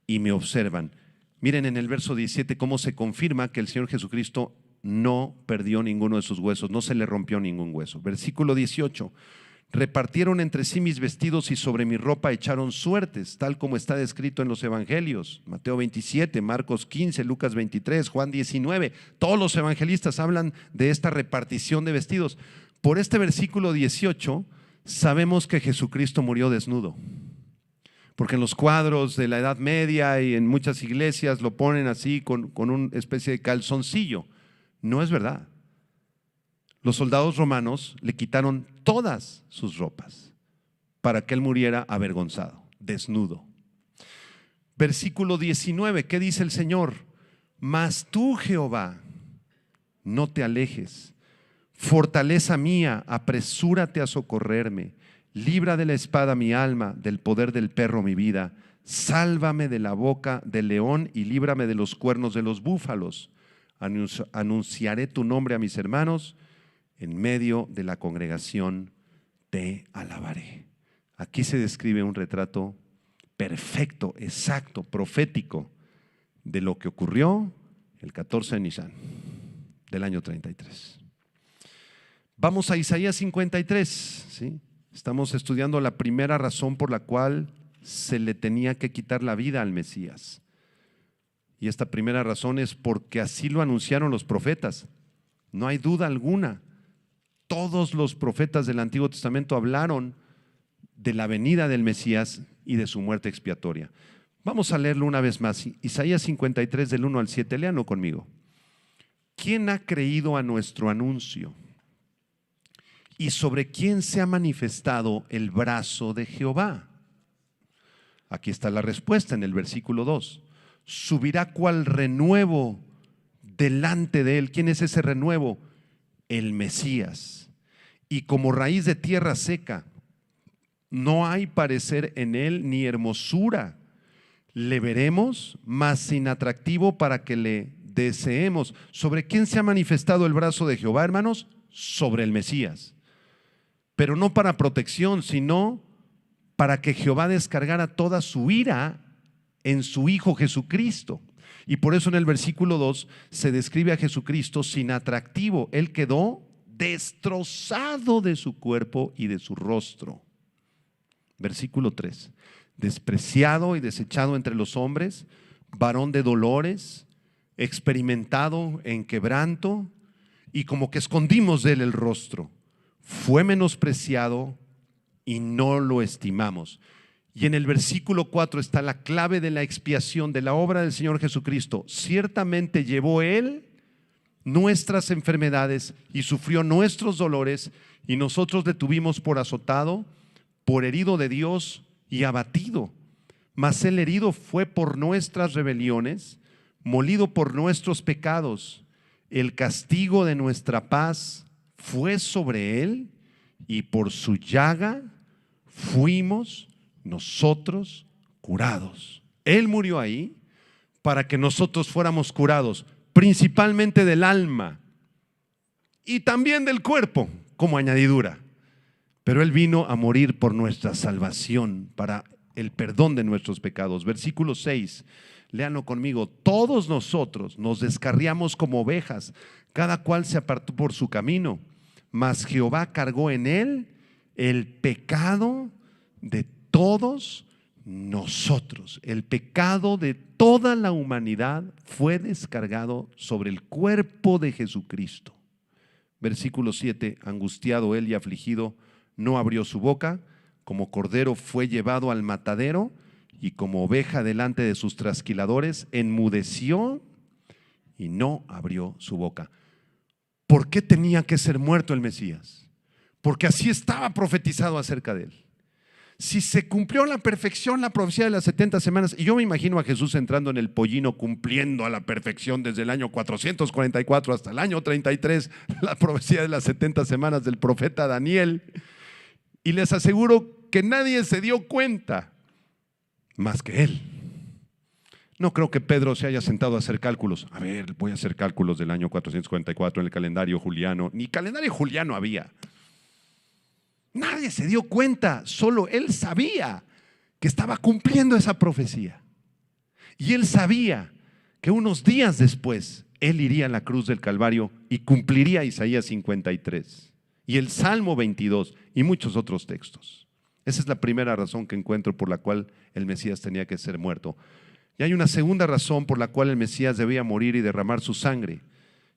y me observan. Miren en el verso 17 cómo se confirma que el Señor Jesucristo no perdió ninguno de sus huesos, no se le rompió ningún hueso. Versículo 18. Repartieron entre sí mis vestidos y sobre mi ropa echaron suertes, tal como está descrito en los evangelios. Mateo 27, Marcos 15, Lucas 23, Juan 19. Todos los evangelistas hablan de esta repartición de vestidos. Por este versículo 18 sabemos que Jesucristo murió desnudo, porque en los cuadros de la Edad Media y en muchas iglesias lo ponen así con una especie de calzoncillo. No es verdad. Los soldados romanos le quitaron todas sus ropas para que él muriera avergonzado, desnudo. Versículo 19, ¿qué dice el Señor? Mas tú, Jehová, no te alejes. Fortaleza mía, apresúrate a socorrerme. Libra de la espada mi alma, del poder del perro mi vida. Sálvame de la boca del león y líbrame de los cuernos de los búfalos. Anunciaré tu nombre a mis hermanos. En medio de la congregación te alabaré. Aquí se describe un retrato perfecto, exacto, profético de lo que ocurrió, el 14 de Nisan del año 33. Vamos a Isaías 53, ¿sí? Estamos estudiando la primera razón por la cual se le tenía que quitar la vida al Mesías. Y esta primera razón es porque así lo anunciaron los profetas. No hay duda alguna. Todos los profetas del Antiguo Testamento hablaron de la venida del Mesías y de su muerte expiatoria. Vamos a leerlo una vez más. Isaías 53 del 1 al 7, léanlo conmigo. ¿Quién ha creído a nuestro anuncio? ¿Y sobre quién se ha manifestado el brazo de Jehová? Aquí está la respuesta en el versículo 2. Subirá cual renuevo delante de él. ¿Quién es ese renuevo? El Mesías. Y como raíz de tierra seca, no hay parecer en él ni hermosura. Le veremos, mas sin atractivo para que le deseemos. ¿Sobre quién se ha manifestado el brazo de Jehová, hermanos? Sobre el Mesías. Pero no para protección, sino para que Jehová descargara toda su ira en su Hijo Jesucristo. Y por eso en el versículo 2 se describe a Jesucristo sin atractivo. Él quedó destrozado de su cuerpo y de su rostro. Versículo 3. Despreciado y desechado entre los hombres, varón de dolores, experimentado en quebranto, y como que escondimos de él el rostro. Fue menospreciado y no lo estimamos. Y en el versículo 4 está la clave de la expiación de la obra del Señor Jesucristo. Ciertamente llevó él nuestras enfermedades y sufrió nuestros dolores, y nosotros le tuvimos por azotado, por herido de Dios y abatido. Mas el herido fue por nuestras rebeliones, molido por nuestros pecados. El castigo de nuestra paz fue sobre él, y por su llaga fuimos nosotros curados. Él murió ahí para que nosotros fuéramos curados, principalmente del alma y también del cuerpo como añadidura. Pero Él vino a morir por nuestra salvación, para el perdón de nuestros pecados. Versículo 6, léanlo conmigo. Todos nosotros nos descarriamos como ovejas, cada cual se apartó por su camino, mas Jehová cargó en Él el pecado de todos nosotros. El pecado de toda la humanidad fue descargado sobre el cuerpo de Jesucristo. Versículo 7, angustiado él y afligido, no abrió su boca, como cordero fue llevado al matadero, y como oveja delante de sus trasquiladores, enmudeció y no abrió su boca. ¿Por qué tenía que ser muerto el Mesías? Porque así estaba profetizado acerca de él. Si se cumplió a la perfección la profecía de las 70 semanas, y yo me imagino a Jesús entrando en el pollino, cumpliendo a la perfección desde el año 444 hasta el año 33, la profecía de las 70 semanas del profeta Daniel, y les aseguro que nadie se dio cuenta más que él. No creo que Pedro se haya sentado a hacer cálculos. A ver, voy a hacer cálculos del año 444 en el calendario juliano. Ni calendario juliano había. Nadie se dio cuenta, solo él sabía que estaba cumpliendo esa profecía. Y él sabía que unos días después él iría a la cruz del Calvario y cumpliría Isaías 53 y el Salmo 22 y muchos otros textos. Esa es la primera razón que encuentro por la cual el Mesías tenía que ser muerto. Y hay una segunda razón por la cual el Mesías debía morir y derramar su sangre.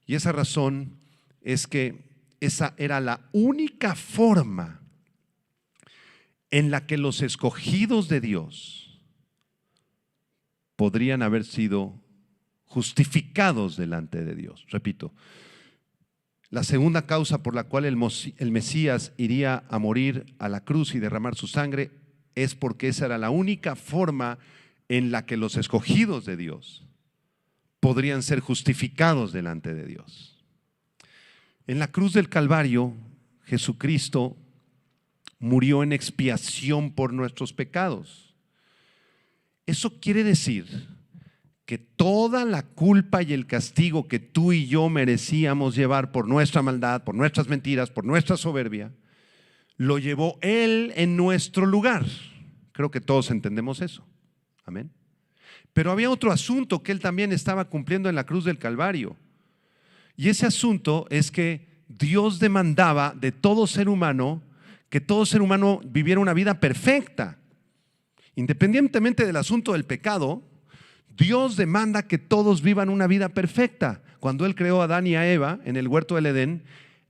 Y esa razón es que esa era la única forma en la que los escogidos de Dios podrían haber sido justificados delante de Dios. Repito, la segunda causa por la cual el Mesías iría a morir a la cruz y derramar su sangre es porque esa era la única forma en la que los escogidos de Dios podrían ser justificados delante de Dios. En la cruz del Calvario, Jesucristo murió en expiación por nuestros pecados. Eso quiere decir que toda la culpa y el castigo que tú y yo merecíamos llevar por nuestra maldad, por nuestras mentiras, por nuestra soberbia, lo llevó Él en nuestro lugar. Creo que todos entendemos eso. Amén. Pero había otro asunto que él también estaba cumpliendo en la cruz del Calvario. Y ese asunto es que Dios demandaba de todo ser humano que todo ser humano viviera una vida perfecta. Independientemente del asunto del pecado, Dios demanda que todos vivan una vida perfecta. Cuando Él creó a Adán y a Eva en el huerto del Edén,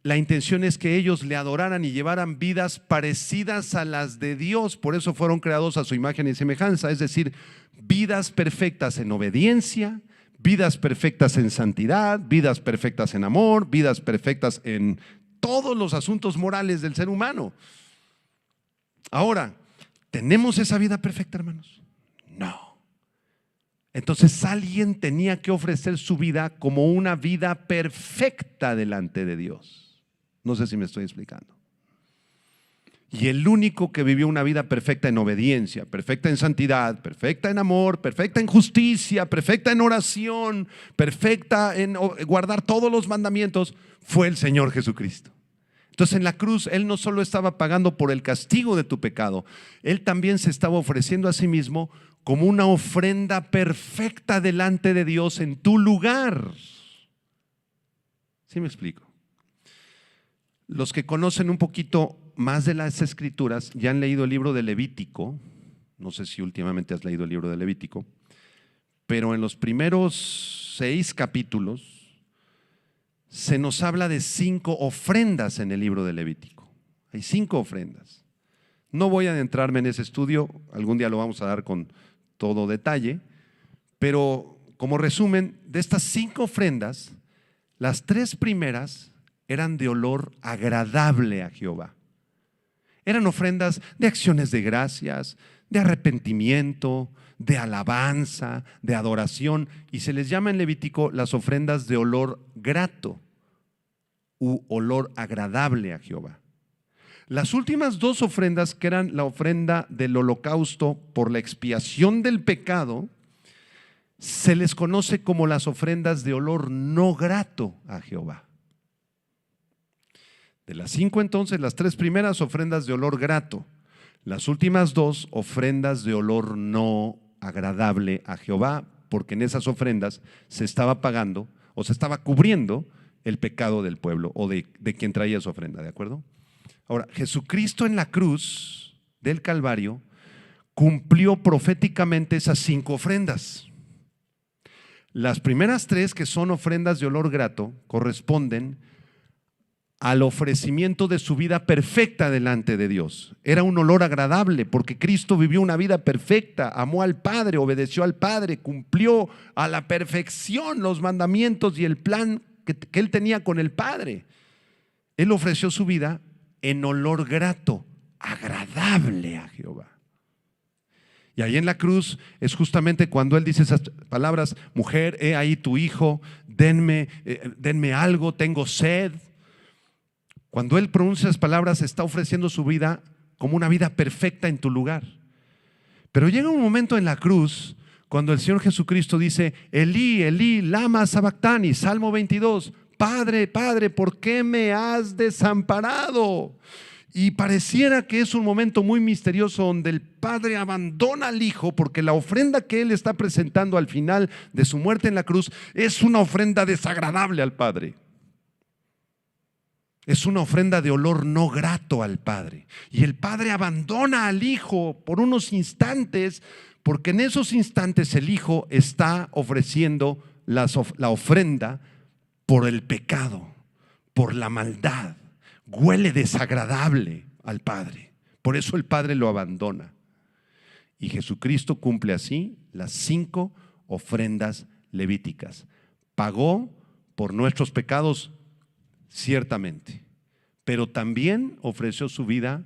la intención es que ellos le adoraran y llevaran vidas parecidas a las de Dios. Por eso fueron creados a su imagen y semejanza, es decir, vidas perfectas en obediencia, vidas perfectas en santidad, vidas perfectas en amor, vidas perfectas en todos los asuntos morales del ser humano. Ahora, ¿tenemos esa vida perfecta, hermanos? No. Entonces alguien tenía que ofrecer su vida como una vida perfecta delante de Dios. No sé si me estoy explicando. Y el único que vivió una vida perfecta en obediencia, perfecta en santidad, perfecta en amor, perfecta en justicia, perfecta en oración, perfecta en guardar todos los mandamientos, fue el Señor Jesucristo. Entonces en la cruz Él no solo estaba pagando por el castigo de tu pecado, Él también se estaba ofreciendo a sí mismo como una ofrenda perfecta delante de Dios en tu lugar. ¿Sí me explico? Los que conocen un poquito más de las Escrituras ya han leído el libro de Levítico. No sé si últimamente has leído el libro de Levítico, pero en los primeros 6 capítulos se nos habla de 5 ofrendas en el libro de Levítico. Hay 5 ofrendas. No voy a adentrarme en ese estudio, algún día lo vamos a dar con todo detalle, pero como resumen, de estas 5 ofrendas, las 3 primeras eran de olor agradable a Jehová. Eran ofrendas de acciones de gracias, de arrepentimiento, de alabanza, de adoración, y se les llama en Levítico las ofrendas de olor grato u olor agradable a Jehová. Las últimas 2 ofrendas, que eran la ofrenda del holocausto por la expiación del pecado, se les conoce como las ofrendas de olor no grato a Jehová. De las 5 entonces, las 3 primeras ofrendas de olor grato, las últimas 2 ofrendas de olor no agradable a Jehová, porque en esas ofrendas se estaba pagando o se estaba cubriendo el pecado del pueblo o de quien traía esa ofrenda, ¿de acuerdo? Ahora, Jesucristo en la cruz del Calvario cumplió proféticamente esas 5 ofrendas. Las primeras 3, que son ofrendas de olor grato, corresponden al ofrecimiento de su vida perfecta delante de Dios. Era un olor agradable porque Cristo vivió una vida perfecta, amó al Padre, obedeció al Padre, cumplió a la perfección los mandamientos y el plan que Él tenía con el Padre. Él ofreció su vida en olor grato, agradable a Jehová. Y ahí en la cruz es justamente cuando Él dice esas palabras: mujer, he ahí tu hijo, denme algo, tengo sed. Cuando Él pronuncia esas palabras, está ofreciendo su vida como una vida perfecta en tu lugar. Pero llega un momento en la cruz cuando el Señor Jesucristo dice: Elí, Elí, lama sabactani, Salmo 22, Padre, Padre, ¿por qué me has desamparado? Y pareciera que es un momento muy misterioso donde el Padre abandona al Hijo, porque la ofrenda que Él está presentando al final de su muerte en la cruz es una ofrenda desagradable al Padre. Es una ofrenda de olor no grato al Padre. Y el Padre abandona al Hijo por unos instantes, porque en esos instantes el Hijo está ofreciendo la ofrenda por el pecado, por la maldad. Huele desagradable al Padre. Por eso el Padre lo abandona. Y Jesucristo cumple así las 5 ofrendas levíticas. Pagó por nuestros pecados, ciertamente, pero también ofreció su vida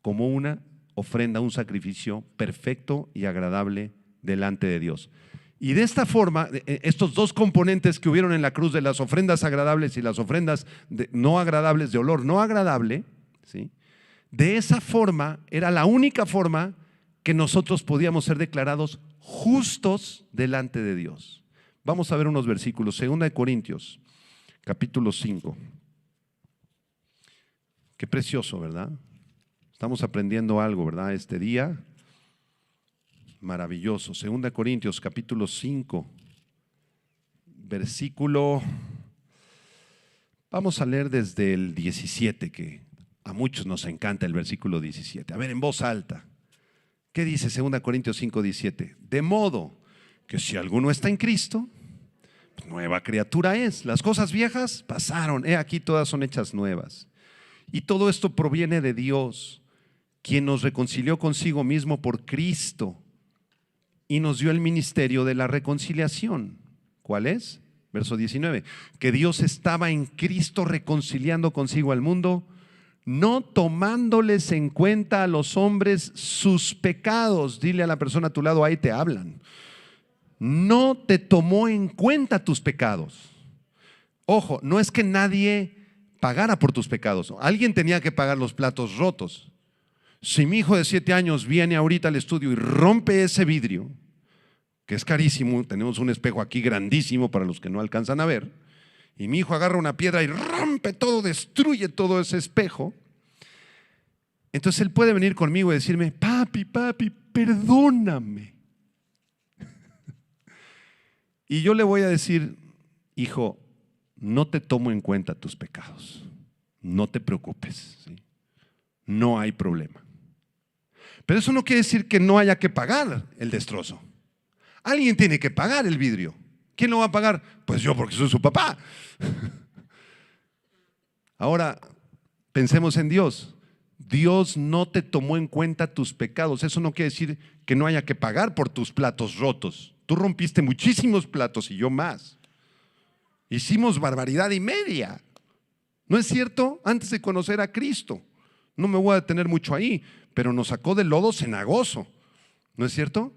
como una ofrenda, un sacrificio perfecto y agradable delante de Dios. Y de esta forma, estos 2 componentes que hubieron en la cruz, de las ofrendas agradables y las ofrendas no agradables, de olor no agradable, ¿sí? De esa forma era la única forma que nosotros podíamos ser declarados justos delante de Dios. Vamos a ver unos versículos. 2 Corintios capítulo 5. Qué precioso, ¿verdad? Estamos aprendiendo algo, ¿verdad? Este día. maravilloso. 2 Corintios capítulo 5, versículo, vamos a leer desde el 17, que a muchos nos encanta el versículo 17. A ver, en voz alta. ¿Qué dice 2 Corintios 5, 17? De modo que si alguno está en Cristo, nueva criatura es. Las cosas viejas pasaron, he aquí todas son hechas nuevas. Y todo esto proviene de Dios, quien nos reconcilió consigo mismo por Cristo y nos dio el ministerio de la reconciliación. ¿Cuál es? Verso 19. Que Dios estaba en Cristo reconciliando consigo al mundo, no tomándoles en cuenta a los hombres sus pecados. Dile a la persona a tu lado, ahí te hablan. No te tomó en cuenta tus pecados. Ojo, no es que nadie pagara por tus pecados. Alguien tenía que pagar los platos rotos. Si mi hijo de 7 años viene ahorita al estudio y rompe ese vidrio, que es carísimo, tenemos un espejo aquí grandísimo para los que no alcanzan a ver, y mi hijo agarra una piedra y rompe todo, destruye todo ese espejo, entonces él puede venir conmigo y decirme, papi, perdóname. Y yo le voy a decir, hijo, no te tomo en cuenta tus pecados, no te preocupes, ¿sí? No hay problema. Pero eso no quiere decir que no haya que pagar el destrozo. Alguien tiene que pagar el vidrio. ¿Quién lo va a pagar? Pues yo, porque soy su papá. Ahora, pensemos en Dios. Dios no te tomó en cuenta tus pecados. Eso no quiere decir que no haya que pagar por tus platos rotos. Tú rompiste muchísimos platos y yo más. Hicimos barbaridad y media. ¿No es cierto? Antes de conocer a Cristo. No me voy a detener mucho ahí, pero nos sacó del lodo cenagoso. ¿No es cierto?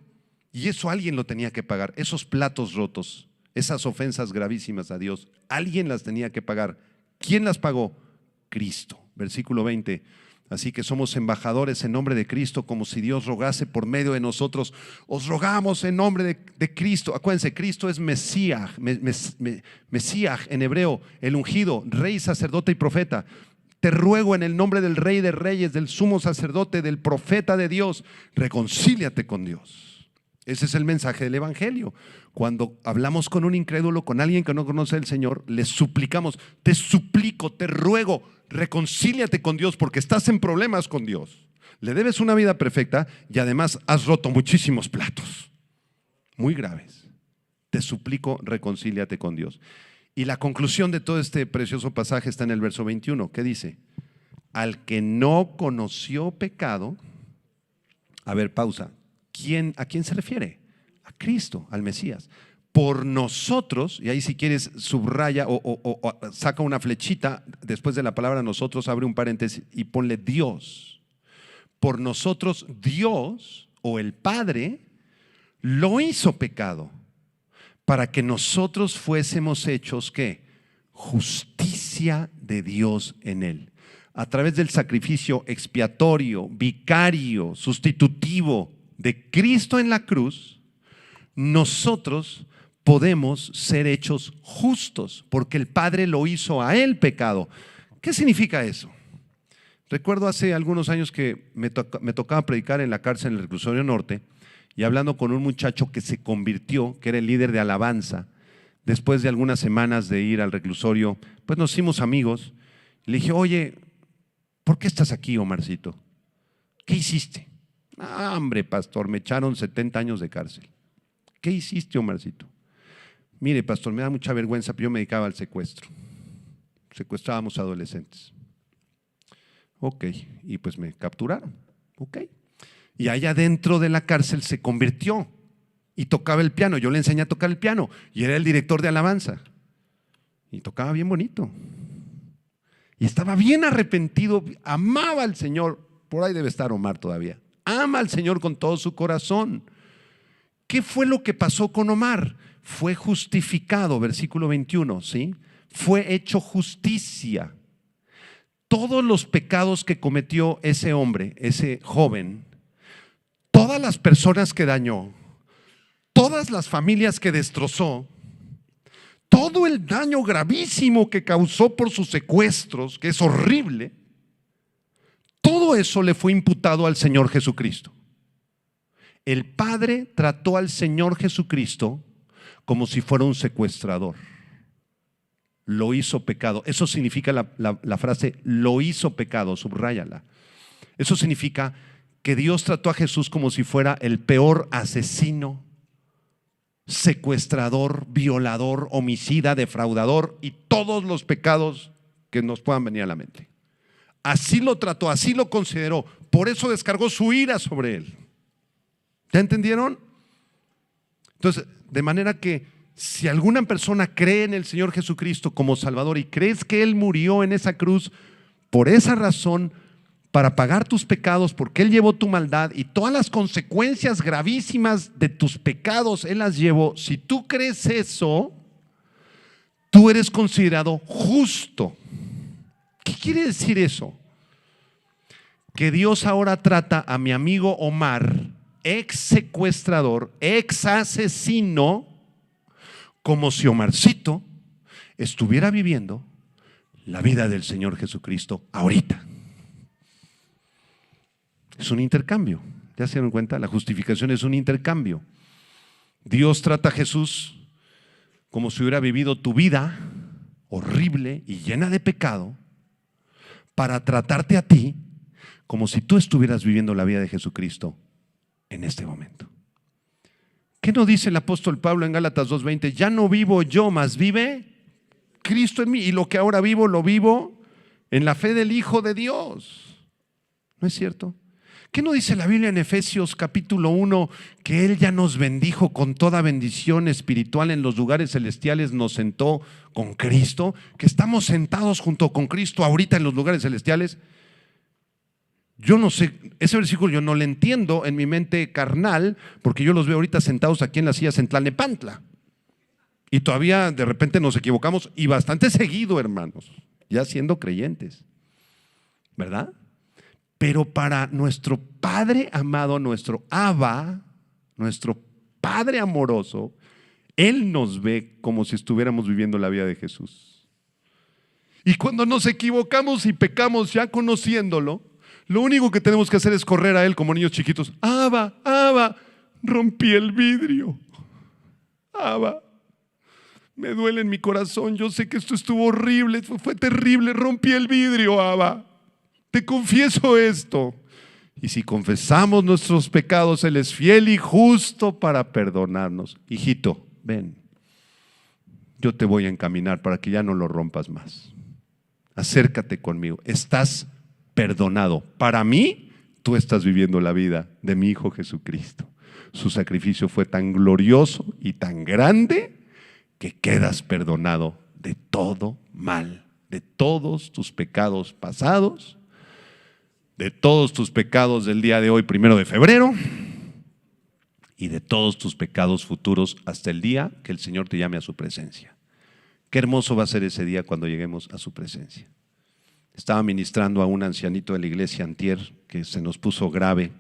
Y eso alguien lo tenía que pagar. Esos platos rotos, esas ofensas gravísimas a Dios, alguien las tenía que pagar. ¿Quién las pagó? Cristo. Versículo 20. Así que somos embajadores en nombre de Cristo, como si Dios rogase por medio de nosotros. Os rogamos en nombre de Cristo. Acuérdense, Cristo es Mesías en hebreo, el ungido, rey, sacerdote y profeta. Te ruego en el nombre del Rey de Reyes, del sumo sacerdote, del profeta de Dios, reconcíliate con Dios. Ese es el mensaje del Evangelio. Cuando hablamos con un incrédulo, con alguien que no conoce al Señor, le suplicamos, te suplico, te ruego, reconcíliate con Dios porque estás en problemas con Dios. Le debes una vida perfecta y además has roto muchísimos platos, muy graves. Te suplico, reconcíliate con Dios. Y la conclusión de todo este precioso pasaje está en el verso 21. ¿Qué dice? Al que no conoció pecado. A ver, pausa. ¿A quién se refiere? A Cristo, al Mesías. Por nosotros, y ahí si quieres subraya o saca una flechita, después de la palabra nosotros, abre un paréntesis y ponle Dios. Por nosotros Dios o el Padre lo hizo pecado para que nosotros fuésemos hechos ¿qué? Justicia de Dios en él. A través del sacrificio expiatorio, vicario, sustitutivo de Cristo en la cruz, nosotros podemos ser hechos justos porque el Padre lo hizo a él pecado. ¿Qué significa eso? Recuerdo hace algunos años que me tocaba predicar en la cárcel en el Reclusorio Norte y hablando con un muchacho que se convirtió, que era el líder de alabanza. Después de algunas semanas de ir al reclusorio, pues nos hicimos amigos. Le dije, oye, ¿por qué estás aquí, Omarcito? ¿Qué hiciste? Ah, hombre, pastor, me echaron 70 años de cárcel. ¿Qué hiciste, Omarcito? Mire, pastor, me da mucha vergüenza, pero yo me dedicaba al secuestro. Secuestrábamos adolescentes. Ok, y pues me capturaron. Ok. Y allá dentro de la cárcel se convirtió y tocaba el piano. Yo le enseñé a tocar el piano y era el director de alabanza. Y tocaba bien bonito. Y estaba bien arrepentido, amaba al Señor. Por ahí debe estar Omar todavía. Ama al Señor con todo su corazón. ¿Qué fue lo que pasó con Omar? Fue justificado, versículo 21, ¿sí? Fue hecho justicia. Todos los pecados que cometió ese hombre, ese joven, todas las personas que dañó, todas las familias que destrozó, todo el daño gravísimo que causó por sus secuestros, que es horrible, todo eso le fue imputado al Señor Jesucristo. El Padre trató al Señor Jesucristo como si fuera un secuestrador. Lo hizo pecado. Eso significa la frase lo hizo pecado, subráyala. Eso significa que Dios trató a Jesús como si fuera el peor asesino, secuestrador, violador, homicida, defraudador y todos los pecados que nos puedan venir a la mente. Así lo trató, así lo consideró. Por eso descargó su ira sobre él. ¿Ya entendieron? Entonces, de manera que si alguna persona cree en el Señor Jesucristo como Salvador y crees que Él murió en esa cruz por esa razón, para pagar tus pecados, porque Él llevó tu maldad y todas las consecuencias gravísimas de tus pecados Él las llevó. Si tú crees eso, tú eres considerado justo. ¿Qué quiere decir eso? Que Dios ahora trata a mi amigo Omar, ex secuestrador, ex asesino, como si Omarcito estuviera viviendo la vida del Señor Jesucristo ahorita. Es un intercambio. ¿Ya se dieron cuenta? La justificación es un intercambio. Dios trata a Jesús como si hubiera vivido tu vida horrible y llena de pecado, para tratarte a ti como si tú estuvieras viviendo la vida de Jesucristo en este momento. ¿Qué nos dice el apóstol Pablo en Gálatas 2:20? Ya no vivo yo, mas vive Cristo en mí, y lo que ahora vivo, lo vivo en la fe del Hijo de Dios. ¿No es cierto? ¿Qué nos dice la Biblia en Efesios capítulo 1? Que Él ya nos bendijo con toda bendición espiritual en los lugares celestiales, nos sentó con Cristo, que estamos sentados junto con Cristo ahorita en los lugares celestiales. Yo no sé, ese versículo yo no lo entiendo en mi mente carnal, porque yo los veo ahorita sentados aquí en las sillas en Tlalnepantla. Y todavía de repente nos equivocamos, y bastante seguido, hermanos, ya siendo creyentes, ¿verdad? Pero para nuestro Padre amado, nuestro Abba, nuestro Padre amoroso, Él nos ve como si estuviéramos viviendo la vida de Jesús. Y cuando nos equivocamos y pecamos ya conociéndolo, lo único que tenemos que hacer es correr a Él como niños chiquitos. Abba, Abba, rompí el vidrio. Abba, me duele en mi corazón, yo sé que esto estuvo horrible, fue terrible, rompí el vidrio, Abba. Te confieso esto. Y si confesamos nuestros pecados, Él es fiel y justo para perdonarnos. Hijito, ven, yo te voy a encaminar para que ya no lo rompas más. Acércate conmigo, estás perdonado. Para mí, tú estás viviendo la vida de mi Hijo Jesucristo. Su sacrificio fue tan glorioso y tan grande que quedas perdonado de todo mal, de todos tus pecados pasados, de todos tus pecados del día de hoy, 1 de febrero, y de todos tus pecados futuros hasta el día que el Señor te llame a su presencia. Qué hermoso va a ser ese día cuando lleguemos a su presencia. Estaba ministrando a un ancianito de la iglesia antier que se nos puso grave,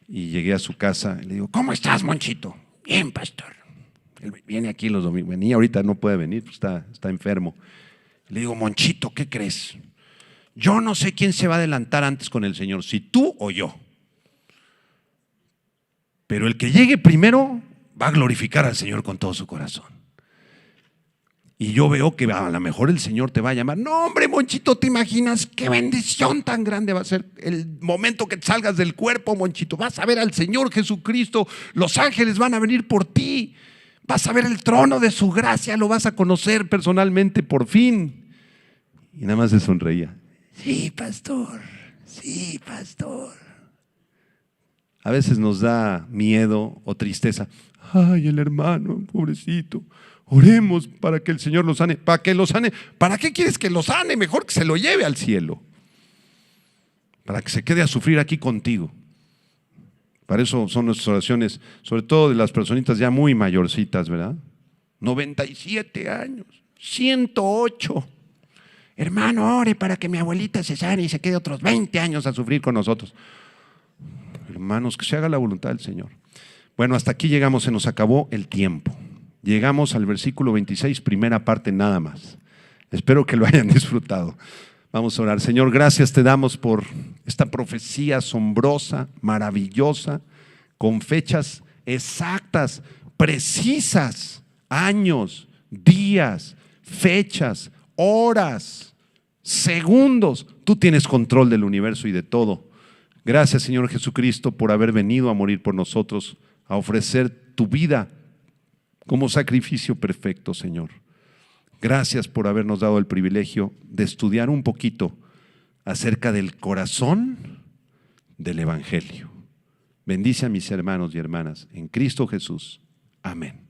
y llegué a su casa y le digo: ¿cómo estás, Monchito? Bien, pastor. Él viene aquí los domingos, venía, ahorita no puede venir, pues está enfermo. Le digo: Monchito, ¿qué crees? Yo no sé quién se va a adelantar antes con el Señor, si tú o yo. Pero el que llegue primero va a glorificar al Señor con todo su corazón. Y yo veo que a lo mejor el Señor te va a llamar. No, hombre, Monchito, ¿te imaginas qué bendición tan grande va a ser el momento que salgas del cuerpo, Monchito? Vas a ver al Señor Jesucristo, los ángeles van a venir por ti, vas a ver el trono de su gracia, lo vas a conocer personalmente por fin. Y nada más se sonreía. Sí, pastor, sí, pastor. A veces nos da miedo o tristeza. Ay, el hermano, pobrecito. Oremos para que el Señor lo sane. ¿Para que lo sane? ¿Para qué quieres que lo sane? Mejor que se lo lleve al cielo. Para que se quede a sufrir aquí contigo. Para eso son nuestras oraciones, sobre todo de las personitas ya muy mayorcitas, ¿verdad? 97 años, 108. Hermano, ore para que mi abuelita se sane y se quede otros 20 años a sufrir con nosotros. Hermanos, que se haga la voluntad del Señor. Bueno, hasta aquí llegamos, se nos acabó el tiempo. Llegamos al versículo 26, primera parte nada más. Espero que lo hayan disfrutado. Vamos a orar. Señor, gracias te damos por esta profecía asombrosa, maravillosa, con fechas exactas, precisas, años, días, fechas, horas, segundos. Tú tienes control del universo y de todo. Gracias, Señor Jesucristo, por haber venido a morir por nosotros, a ofrecer tu vida como sacrificio perfecto, Señor. Gracias por habernos dado el privilegio de estudiar un poquito acerca del corazón del Evangelio. Bendice a mis hermanos y hermanas en Cristo Jesús. Amén.